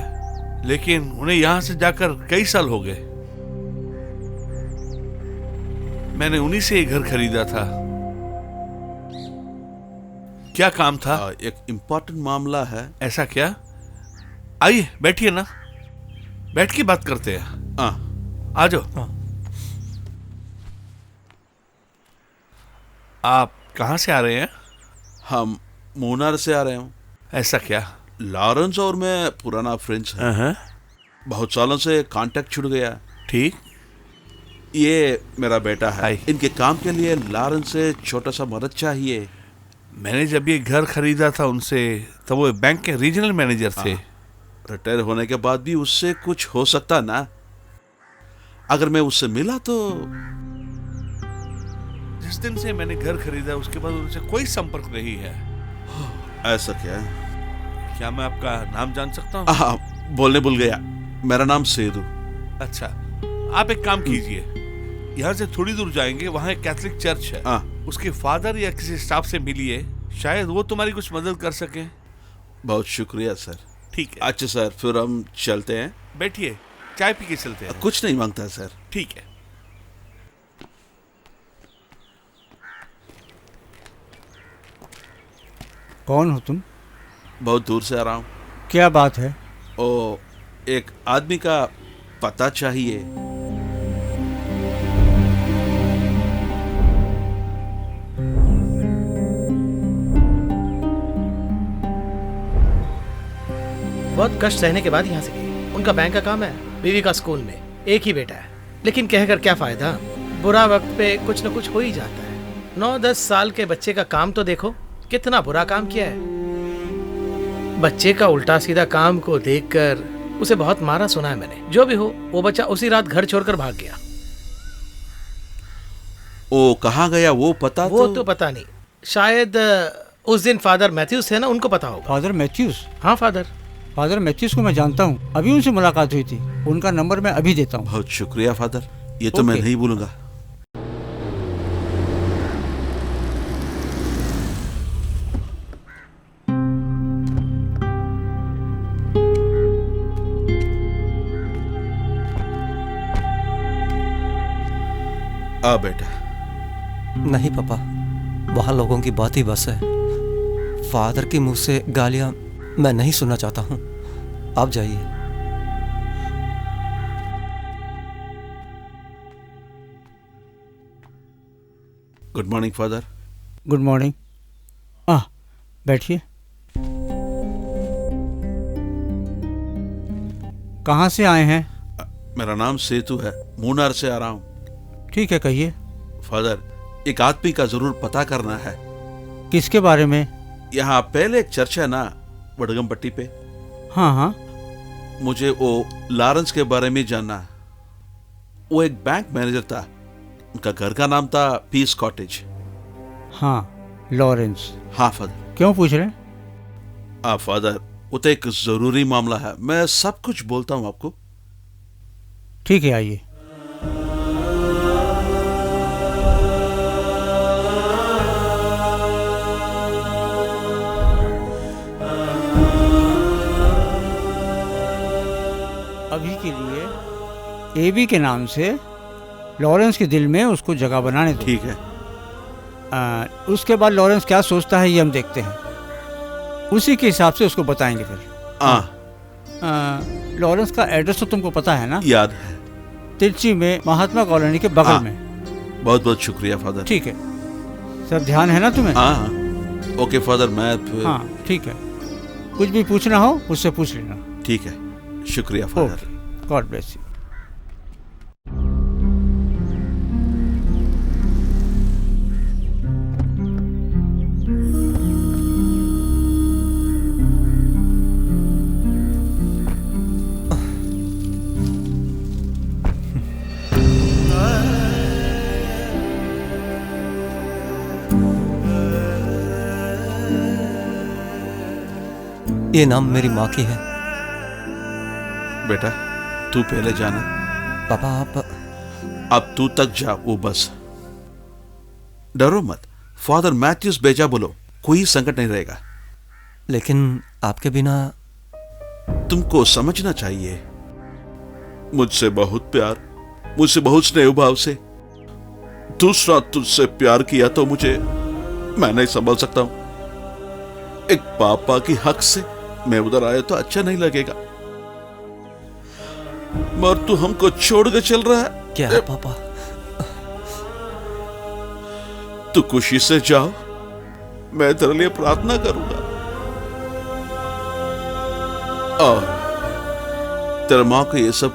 लेकिन उन्हें यहां से जाकर कई साल हो गए। मैंने उन्हीं से ये घर खरीदा था। क्या काम था? एक इम्पोर्टेंट मामला है। ऐसा क्या? आइए बैठिए ना, बैठ के बात करते हैं। आ जाओ। आप कहाँ से आ रहे हैं? हम मूनार से आ रहे हूँ। ऐसा क्या? लॉरेंस और मैं पुराना फ्रेंड्स हैं। बहुत सालों से कांटेक्ट छूट गया। ठीक। ये मेरा बेटा है। इनके काम के लिए लॉरेंस से छोटा सा मदद चाहिए। मैंने जब ये घर खरीदा था उनसे, तब वो बैंक के रीजनल मैनेजर थे। रिटायर होने के बाद भी उससे कुछ हो सकता ना। अगर मैं उससे मिला तो। जिस दिन से मैंने घर खरीदा उसके बाद उनसे कोई संपर्क नहीं है। ऐसा क्या है? क्या मैं आपका नाम जान सकता हूँ? बोलने भूल गया, मेरा नाम सेदू। अच्छा, आप एक काम कीजिए, यहाँ से थोड़ी दूर जाएंगे, वहाँ एक कैथोलिक चर्च है। उसके फादर या किसी स्टाफ से मिलिए, शायद वो तुम्हारी कुछ मदद कर सके। बहुत शुक्रिया सर। ठीक है। अच्छा सर, फिर हम चलते हैं। बैठिए, चाय पी के चलते हैं। कुछ नहीं मांगता सर। ठीक है। कौन हो तुम? बहुत दूर से आ रहा हूँ। क्या बात है? ओ, एक आदमी का पता चाहिए। बहुत कष्ट सहने के बाद यहाँ से गई। उनका बैंक का काम है, बीवी का स्कूल में, एक ही बेटा है। लेकिन कहकर क्या फायदा, बुरा वक्त पे कुछ न कुछ हो ही जाता है। 9-10 साल के बच्चे का काम तो देखो, कितना बुरा काम किया है। बच्चे का उल्टा सीधा काम को देखकर उसे बहुत मारा सुना है मैंने। जो भी हो, वो बच्चा उसी रात घर छोड़कर भाग गया। ओ, कहाँ गया वो पता? वो तो पता नहीं, शायद उस दिन फादर मैथ्यूज थे ना, उनको पता होगा। Father Matthews? हाँ, फादर मैथ्यूज को मैं जानता हूँ, अभी उनसे मुलाकात हुई थी। उनका नंबर मैं अभी देता हूँ। बहुत शुक्रिया फादर, ये तो मैं नहीं भूलूंगा। आ बेटा। नहीं पापा, वहाँ लोगों की बात ही बस है। फादर के मुंह से गालियां मैं नहीं सुनना चाहता हूँ। आप जाइए। Good morning father. Good morning. बैठिए। कहाँ से आए हैं? मेरा नाम सेतु है, मूनार से आ रहा हूँ। ठीक है, कहिए। फादर, एक आदमी का जरूर पता करना है। किसके बारे में? यहाँ पहले एक चर्च है ना, वडगम पट्टी पे। हाँ। मुझे वो लॉरेंस के बारे में जानना है। वो एक बैंक मैनेजर था, उनका घर का नाम था पीस कॉटेज। हाँ, लॉरेंस। हाँ फादर। क्यों पूछ रहे हैं? हाँ फादर, वो तो एक जरूरी मामला है, मैं सब कुछ बोलता हूँ आपको। ठीक है, आइए। अभी के लिए एबी के नाम से लॉरेंस के दिल में उसको जगह बनाने दो। ठीक है। उसके बाद लॉरेंस क्या सोचता है ये हम देखते हैं, उसी के हिसाब से उसको बताएंगे फिर। लॉरेंस का एड्रेस तो तुमको पता है ना? याद है। तिरची में महात्मा कॉलोनी के बगल में। बहुत बहुत शुक्रिया फादर। ठीक है, सब ध्यान है ना तुम्हें? हाँ ओके फादर, मैं हाँ ठीक है, कुछ भी पूछना हो मुझसे पूछ लेना। ठीक है, शुक्रिया फादर। God bless you. ये नाम मेरी माँ की है। बेटा तू पहले जाना। पापा आप अब तू तक जा, वो बस। डरो मत, फादर मैथ्यूस भेजा बोलो, कोई संकट नहीं रहेगा। लेकिन आपके बिना। तुमको समझना चाहिए, मुझसे बहुत प्यार, मुझसे बहुत स्नेह भाव से दूसरा तुझसे प्यार किया तो मुझे मैं नहीं संभाल सकता हूं। एक पापा की हक से मैं उधर आया तो अच्छा नहीं लगेगा, मगर तू हमको छोड़ के चल रहा है। क्या है पापा? तू खुशी से जाओ, मैं तेरे लिए प्रार्थना करूंगा। और तेरे मां को ये सब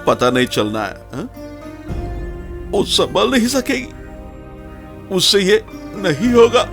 पता नहीं चलना है, हा? वो संभाल नहीं सकेगी, उससे ये नहीं होगा।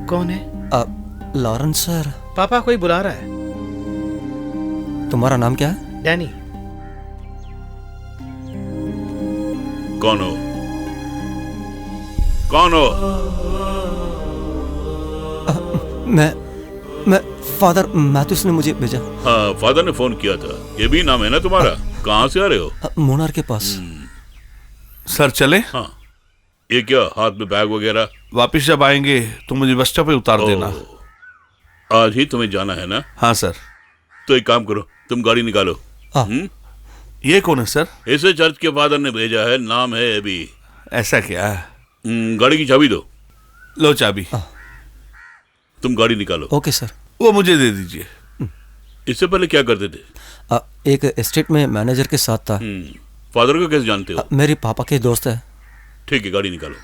कौन है? Lawrence sir. पापा कोई बुला रहा है। तुम्हारा नाम क्या है? डैनी। कौन हो? कौन हो? मैं फादर मैथ्यूस ने मुझे भेजा। हाँ, फादर ने फोन किया था। ये भी नाम है ना तुम्हारा? कहाँ से आ रहे हो? मोनार के पास। सर चले? हाँ। ये क्या हाथ में बैग वगैरह? वापिस जब आएंगे तो मुझे बस स्टॉप पे उतार देना। आज ही तुम्हें जाना है ना? हाँ सर। तो एक काम करो, तुम गाड़ी निकालो। ये कौन है सर? इसे चर्च के फादर ने भेजा है, नाम है एबी। ऐसा क्या? गाड़ी की चाबी दो। लो चाबी। तुम गाड़ी निकालो। Okay sir. वो मुझे दे दीजिए। इससे पहले क्या करते थे? एक एस्टेट में मैनेजर के साथ था। फादर को कैसे जानते हो? मेरी पापा के दोस्त है। ठीक है, गाड़ी निकालो।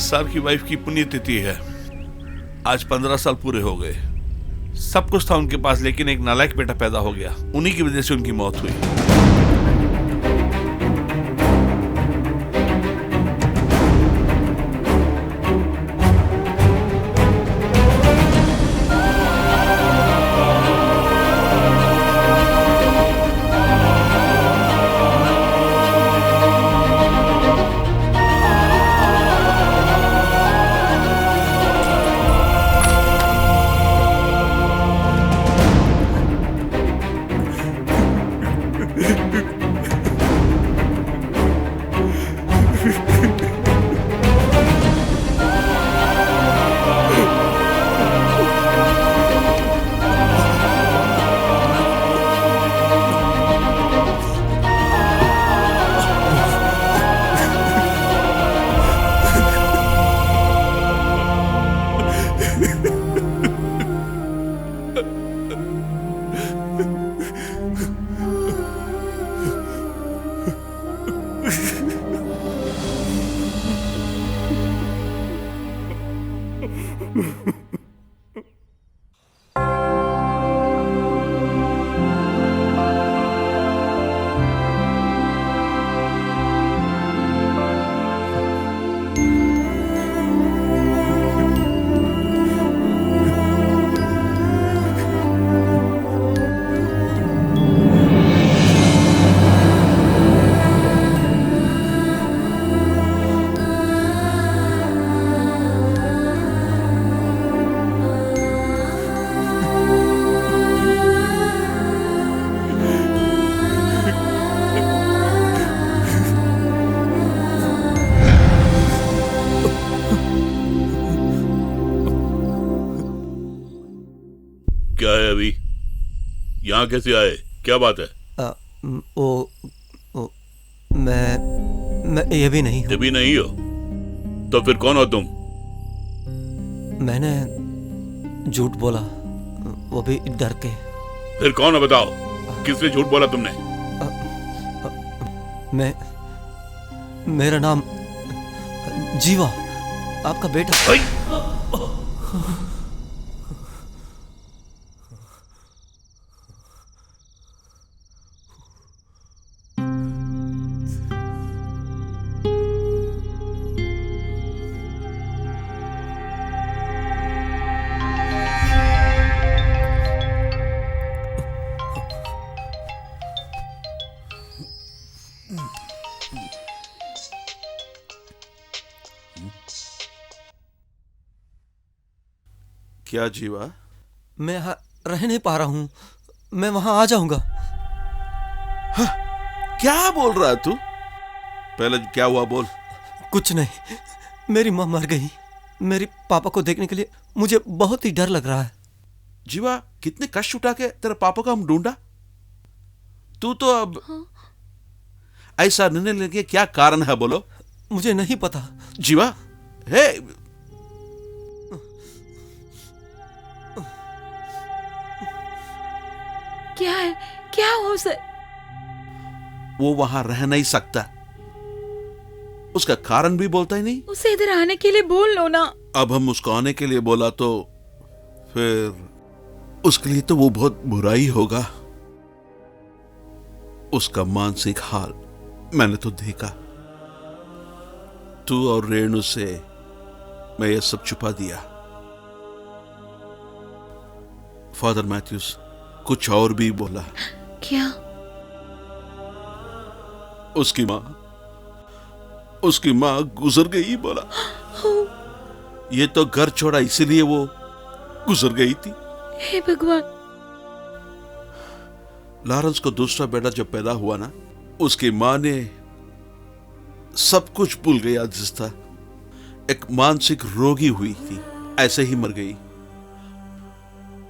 साहब की वाइफ की पुण्यतिथि है। आज 15 साल पूरे हो गए। सब कुछ था उनके पास, लेकिन एक नालायक बेटा पैदा हो गया। उन्हीं की वजह से उनकी मौत हुई। क्या है अभी? यहाँ कैसे आए? क्या बात है? मैं ये भी नहीं हूँ। ये भी नहीं हो? तो फिर कौन हो तुम? मैंने झूठ बोला, वो भी डर के। फिर कौन हो बताओ? किसने झूठ बोला तुमने? मेरा नाम जीवा, आपका बेटा। क्या जीवा? मैं यहाँ रह नहीं पा रहा हूँ, मैं वहां आ जाऊंगा। हाँ, क्या बोल रहा है तू? पहले क्या हुआ बोल। कुछ नहीं, मेरी माँ मर गई। मेरी पापा को देखने के लिए मुझे बहुत ही डर लग रहा है। जीवा, कितने कष्ट उठा के तेरे पापा को हम ढूंढा। तू तो अब ऐसा निर्णय लेने के क्या कारण है बोलो? मुझे नहीं पता। जीवा, हे क्या है? क्या हो उसे? वो वहां रह नहीं सकता। उसका कारण भी बोलता ही नहीं। उसे इधर आने के लिए बोल लो ना। अब हम उसको आने के लिए बोला तो फिर उसके लिए तो वो बहुत बुरा ही होगा। उसका मानसिक हाल मैंने तो देखा। तू और रेणु से मैं ये सब छुपा दिया। फादर मैथ्यूस कुछ और भी बोला। क्या? उसकी मां गुजर गई बोला। ये तो घर छोड़ा इसीलिए वो गुजर गई थी। हे भगवान। लॉरेंस को दूसरा बेटा जब पैदा हुआ ना, उसकी मां ने सब कुछ भूल गया जिसता। एक मानसिक रोगी हुई थी, ऐसे ही मर गई।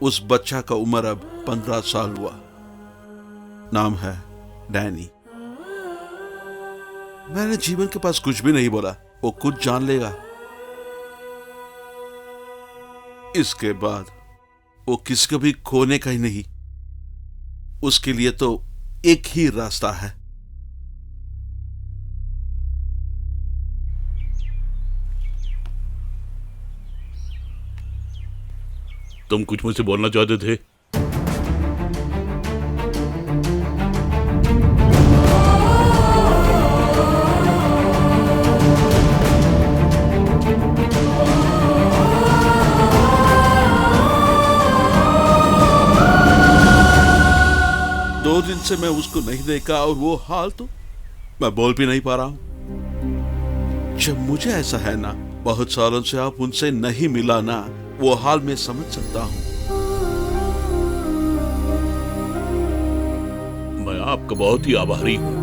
उस बच्चा का उम्र अब 15 साल हुआ। नाम है डैनी। मैंने जीवन के पास कुछ भी नहीं बोला, वो कुछ जान लेगा। इसके बाद वो किसी को भी खोने का ही नहीं। उसके लिए तो एक ही रास्ता है। तुम कुछ मुझसे बोलना चाहते थे? दो दिन से मैं उसको नहीं देखा और वो हाल तो मैं बोल भी नहीं पा रहा हूं। जब मुझे ऐसा है ना, बहुत सालों से आप उनसे नहीं मिला ना, वो हाल मैं समझ सकता हूं। मैं आपका बहुत ही आभारी हूं।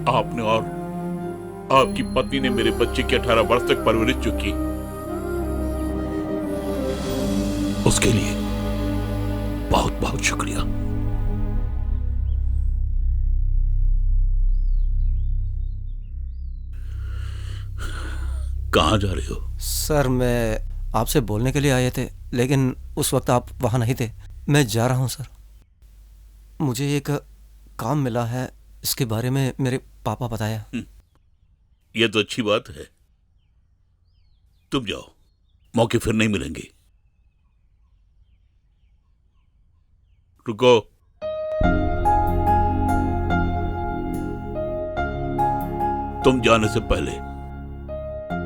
आपने और आपकी पत्नी ने मेरे बच्चे की 18 वर्ष तक परवरिश जो की, उसके लिए बहुत बहुत शुक्रिया। कहां जा रहे हो? सर मैं आपसे बोलने के लिए आए थे, लेकिन उस वक्त आप वहां नहीं थे। मैं जा रहा हूं सर। मुझे एक काम मिला है, इसके बारे में मेरे पापा बताया। यह तो अच्छी बात है। तुम जाओ, मौके फिर नहीं मिलेंगे। रुको। तुम जाने से पहले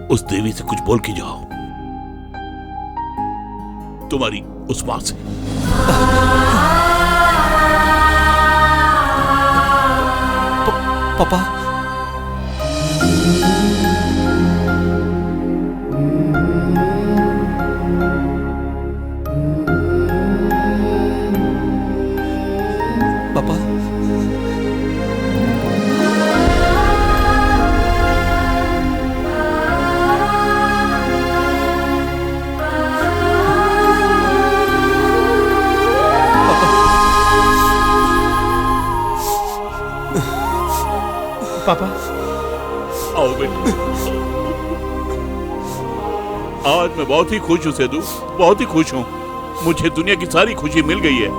उस देवी से कुछ बोल के जाओ, तुम्हारी उस मां से। पापा पापा पापा आओ बेटा। आज मैं बहुत ही खुश हूं सेदू, बहुत ही खुश हूं। मुझे दुनिया की सारी खुशी मिल गई है।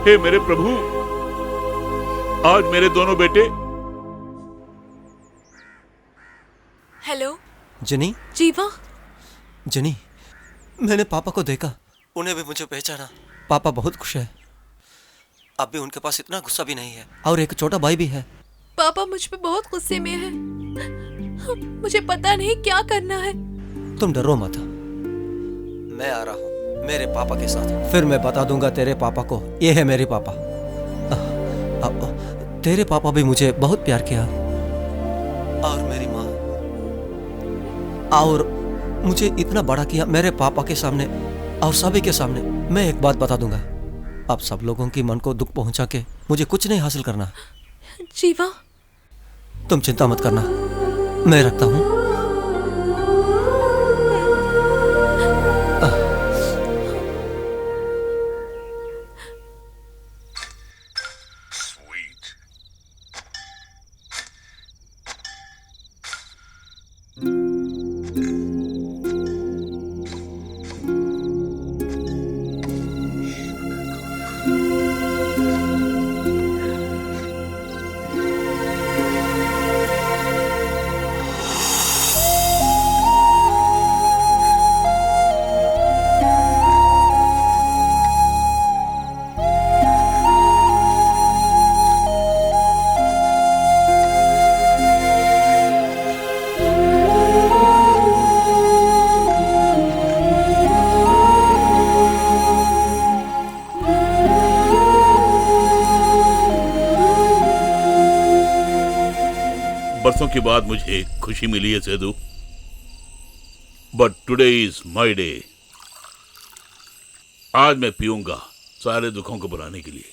हे मेरे प्रभु, आज मेरे दोनों बेटे। हेलो जनी। जीवा। जनी, मैंने पापा को देखा, उन्हें भी मुझे पहचाना। पापा बहुत खुश है। अब भी उनके पास इतना गुस्सा भी नहीं है, और एक छोटा भाई भी है। पापा मुझ पे बहुत गुस्से में है। मुझे पता नहीं क्या करना है। तुम डरो मत, मैं आ रहा हूँ मेरे पापा के साथ। फिर मैं बता दूंगा तेरे पापा को, ये है मेरे पापा। तेरे पापा भी मुझे बहुत प्यार किया, और मेरी माँ, और मुझे इतना बड़ा किया मेरे पापा के सामने और सभी के सामने। मैं एक बात बता दूंगा, अब सब लोगों की मन को दुख पहुंचा के मुझे कुछ नहीं हासिल करना। जीवा, तुम चिंता मत करना, मैं रखता हूं। बरसों के बाद मुझे खुशी मिली है Sedu, but today is my day. आज मैं पीऊंगा सारे दुखों को भुलाने के लिए।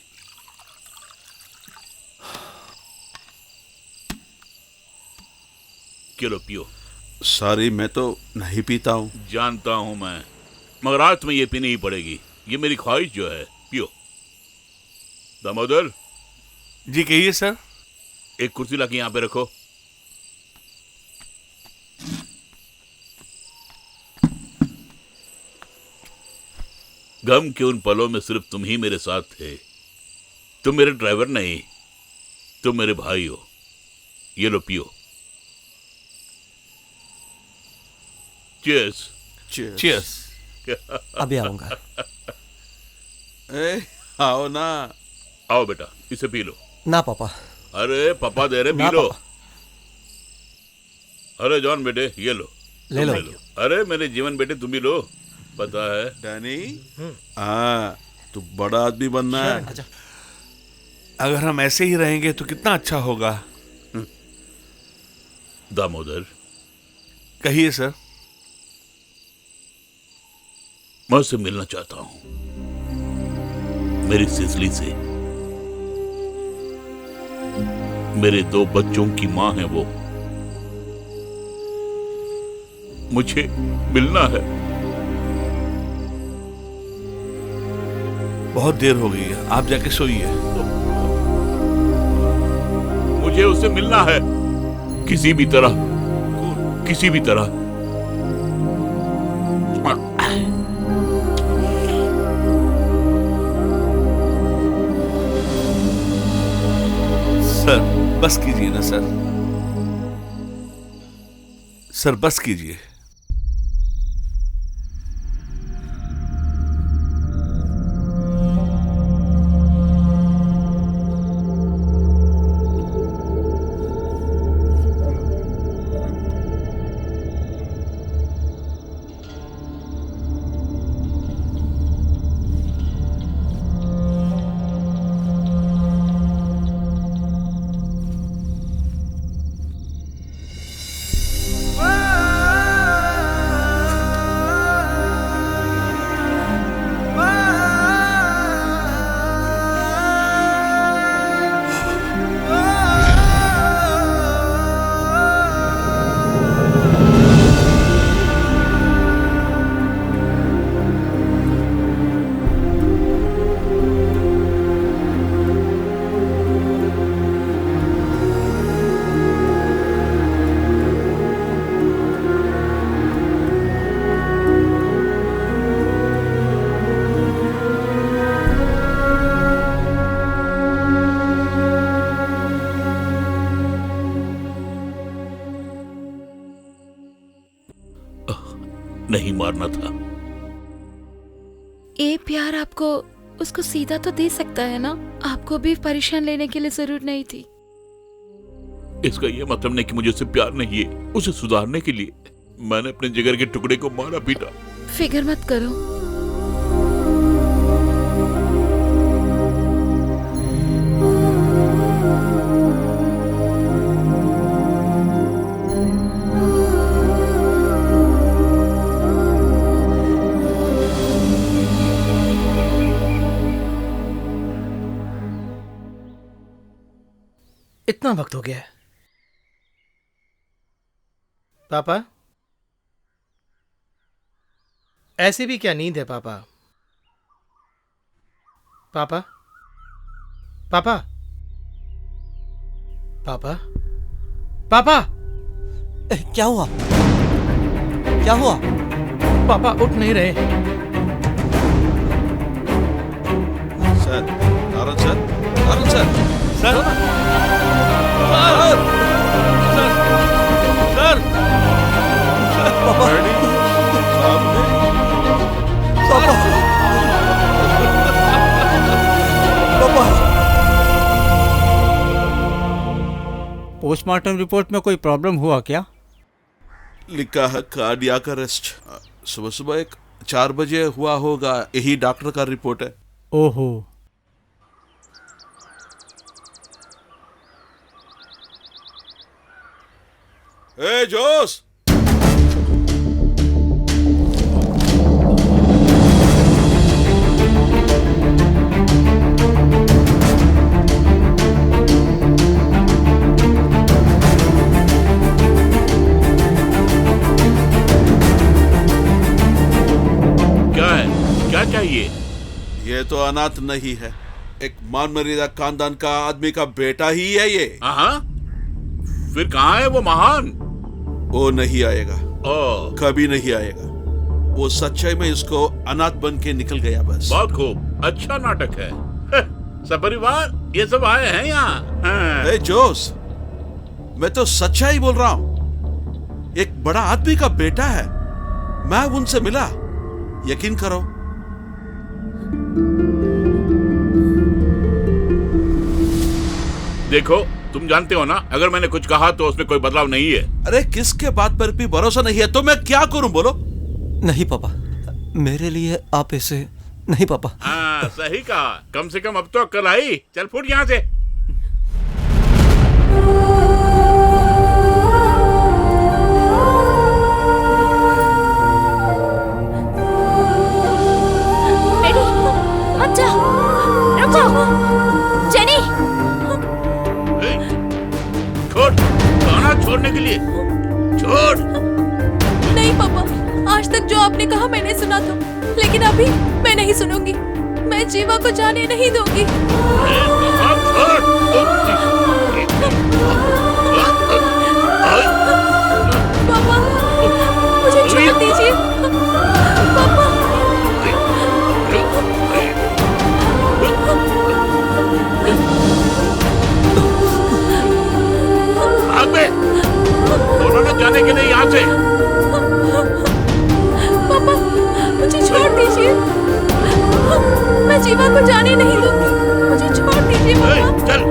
चलो पियो। सॉरी, मैं तो नहीं पीता हूँ। जानता हूं मैं, मगर आज तुम्हें ये पीनी ही पड़ेगी। ये मेरी ख्वाहिश जो है, पियो। दामोदर जी कहिए सर। एक कुर्सी लाके यहां पे रखो। गम के उन पलों में सिर्फ तुम ही मेरे साथ थे। तुम मेरे ड्राइवर नहीं, तुम मेरे भाई हो, ये लो पियो। चीयर्स। चीयर्स। अभी आऊंगा। आओ ना। आओ बेटा, इसे पी लो। ना पापा। अरे पापा दे रहे, पी लो। अरे जॉन बेटे, ये लो। ले लो। अरे मेरे जीवन बेटे, तुम भी लो। पता है डैनी, हाँ तू बड़ा आदमी बनना है। अगर हम ऐसे ही रहेंगे तो कितना अच्छा होगा। दामोदर, कहिए सर। मैं उससे मिलना चाहता हूं, मेरी सिसली से। मेरे 2 बच्चों की मां है वो। मुझे मिलना है। बहुत देर हो गई है, आप जाके सोइए। मुझे उससे मिलना है, किसी भी तरह, किसी भी तरह। सर बस कीजिए ना सर। सर बस कीजिए। नहीं मारना था। ये प्यार आपको उसको सीधा तो दे सकता है ना, आपको भी परेशान लेने के लिए जरूरत नहीं थी। इसका ये मतलब नहीं कि मुझे उससे प्यार नहीं है। उसे सुधारने के लिए मैंने अपने जिगर के टुकड़े को मारा पीटा। फिक्र मत करो, इतना वक्त हो गया है। पापा, ऐसी भी क्या नींद है पापा? पापा, पापा, पापा, पापा। क्या हुआ? क्या हुआ? पापा उठ नहीं रहे। Sir, Arun sir, Arun sir, sir, sir, पापा, पापा। पोस्टमार्टम रिपोर्ट में कोई प्रॉब्लम हुआ क्या? लिखा है कार्डियक अरेस्ट। सुबह सुबह 4 बजे हुआ होगा, यही डॉक्टर का रिपोर्ट है। ओहो। ए जोस, क्या है? क्या चाहिए? ये तो अनाथ नहीं है, एक मान मर्यादा खानदान का आदमी का बेटा ही है ये। हाँ, फिर कहाँ है वो महान? वो नहीं आएगा, कभी नहीं आएगा। वो सच्चाई में इसको अनाथ बन के निकल गया बस। बहुत खूब, अच्छा नाटक है। सपरिवार ये सब आए हैं यहाँ। हाँ। ए जोस, मैं तो सच्चाई बोल रहा हूँ। एक बड़ा आदमी का बेटा है, मैं उनसे मिला, यकीन करो। देखो, तुम जानते हो ना, अगर मैंने कुछ कहा तो उसमें कोई बदलाव नहीं है। अरे किसके बात पर भी भरोसा नहीं है तो मैं क्या करूं, बोलो। नहीं पापा, मेरे लिए आप ऐसे नहीं पापा। हाँ सही कहा, कम से कम अब तो अक्ल आई। चल फुट यहाँ से। बेटी मत जाओ, रुको। जेनी छोड़, खाना छोड़ने के लिए छोड़। नहीं पापा, आज तक जो आपने कहा मैंने सुना था, लेकिन अभी मैं नहीं सुनूंगी। मैं जीवा को जाने नहीं दूंगी। पापा मुझे छोड़ दीजिए। पापा दोनों ने जाने के लिए यहाँ से। पापा मुझे छोड़ दीजिए। मैं जीवा को जाने नहीं दूंगी। मुझे छोड़ दीजिए पापा। चल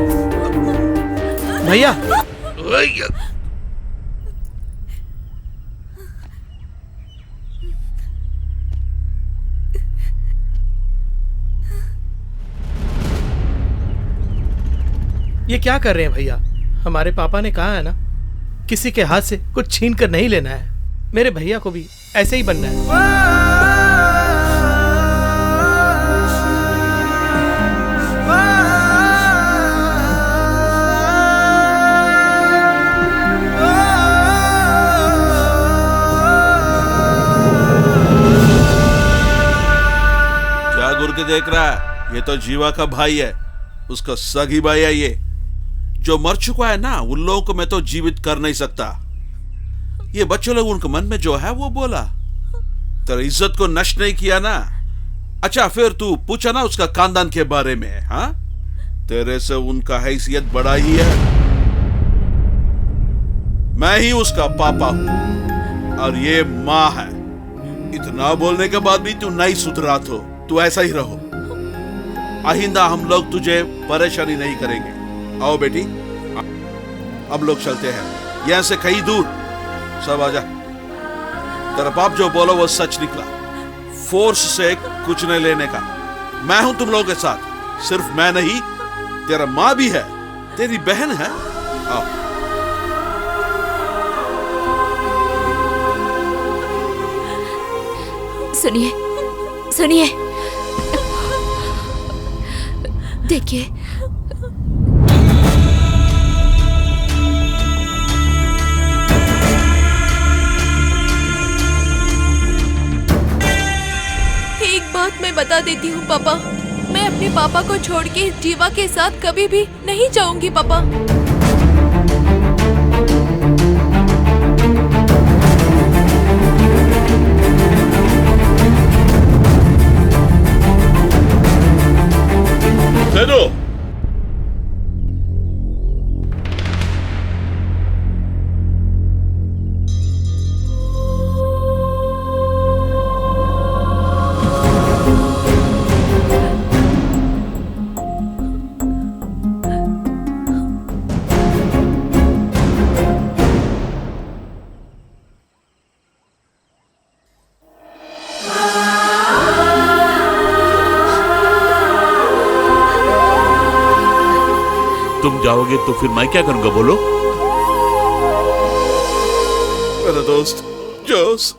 भैया। ये क्या कर रहे हैं भैया? हमारे पापा ने कहा है ना, किसी के हाथ से कुछ छीन कर नहीं लेना है। मेरे भैया को भी ऐसे ही बनना है। क्या घूर के देख रहा है? ये तो जीवा का भाई है, उसका सगी भाई है। ये जो मर चुका है ना, उन लोगों को मैं तो जीवित कर नहीं सकता। ये बच्चे लोग, उनके मन में जो है वो बोला। तेरी इज्जत को नष्ट नहीं किया ना। अच्छा फिर तू पूछा ना उसका खानदान के बारे में। हाँ, तेरे से उनका हैसियत बड़ा ही है। मैं ही उसका पापा हूं और ये माँ है। इतना बोलने के बाद भी तू नहीं सुधरा तो तू ऐसा ही रहो। आइंदा हम लोग तुझे परेशानी नहीं करेंगे। आओ बेटी, अब लोग चलते हैं यहां से कहीं दूर। सब आजा। तेरा बाप जो बोला वो सच निकला। फोर्स से कुछ नहीं लेने का। मैं हूं तुम लोगों के साथ। सिर्फ मैं नहीं, तेरा माँ भी है, तेरी बहन है। आओ। सुनिए सुनिए, देखिए एक बात मैं बता देती हूँ पापा, मैं अपने पापा को छोड़ के जीवा के साथ कभी भी नहीं जाऊंगी पापा। दे दो। तुम जाओगे तो फिर मैं क्या करूंगा, बोलो? मेरा दोस्त जोस,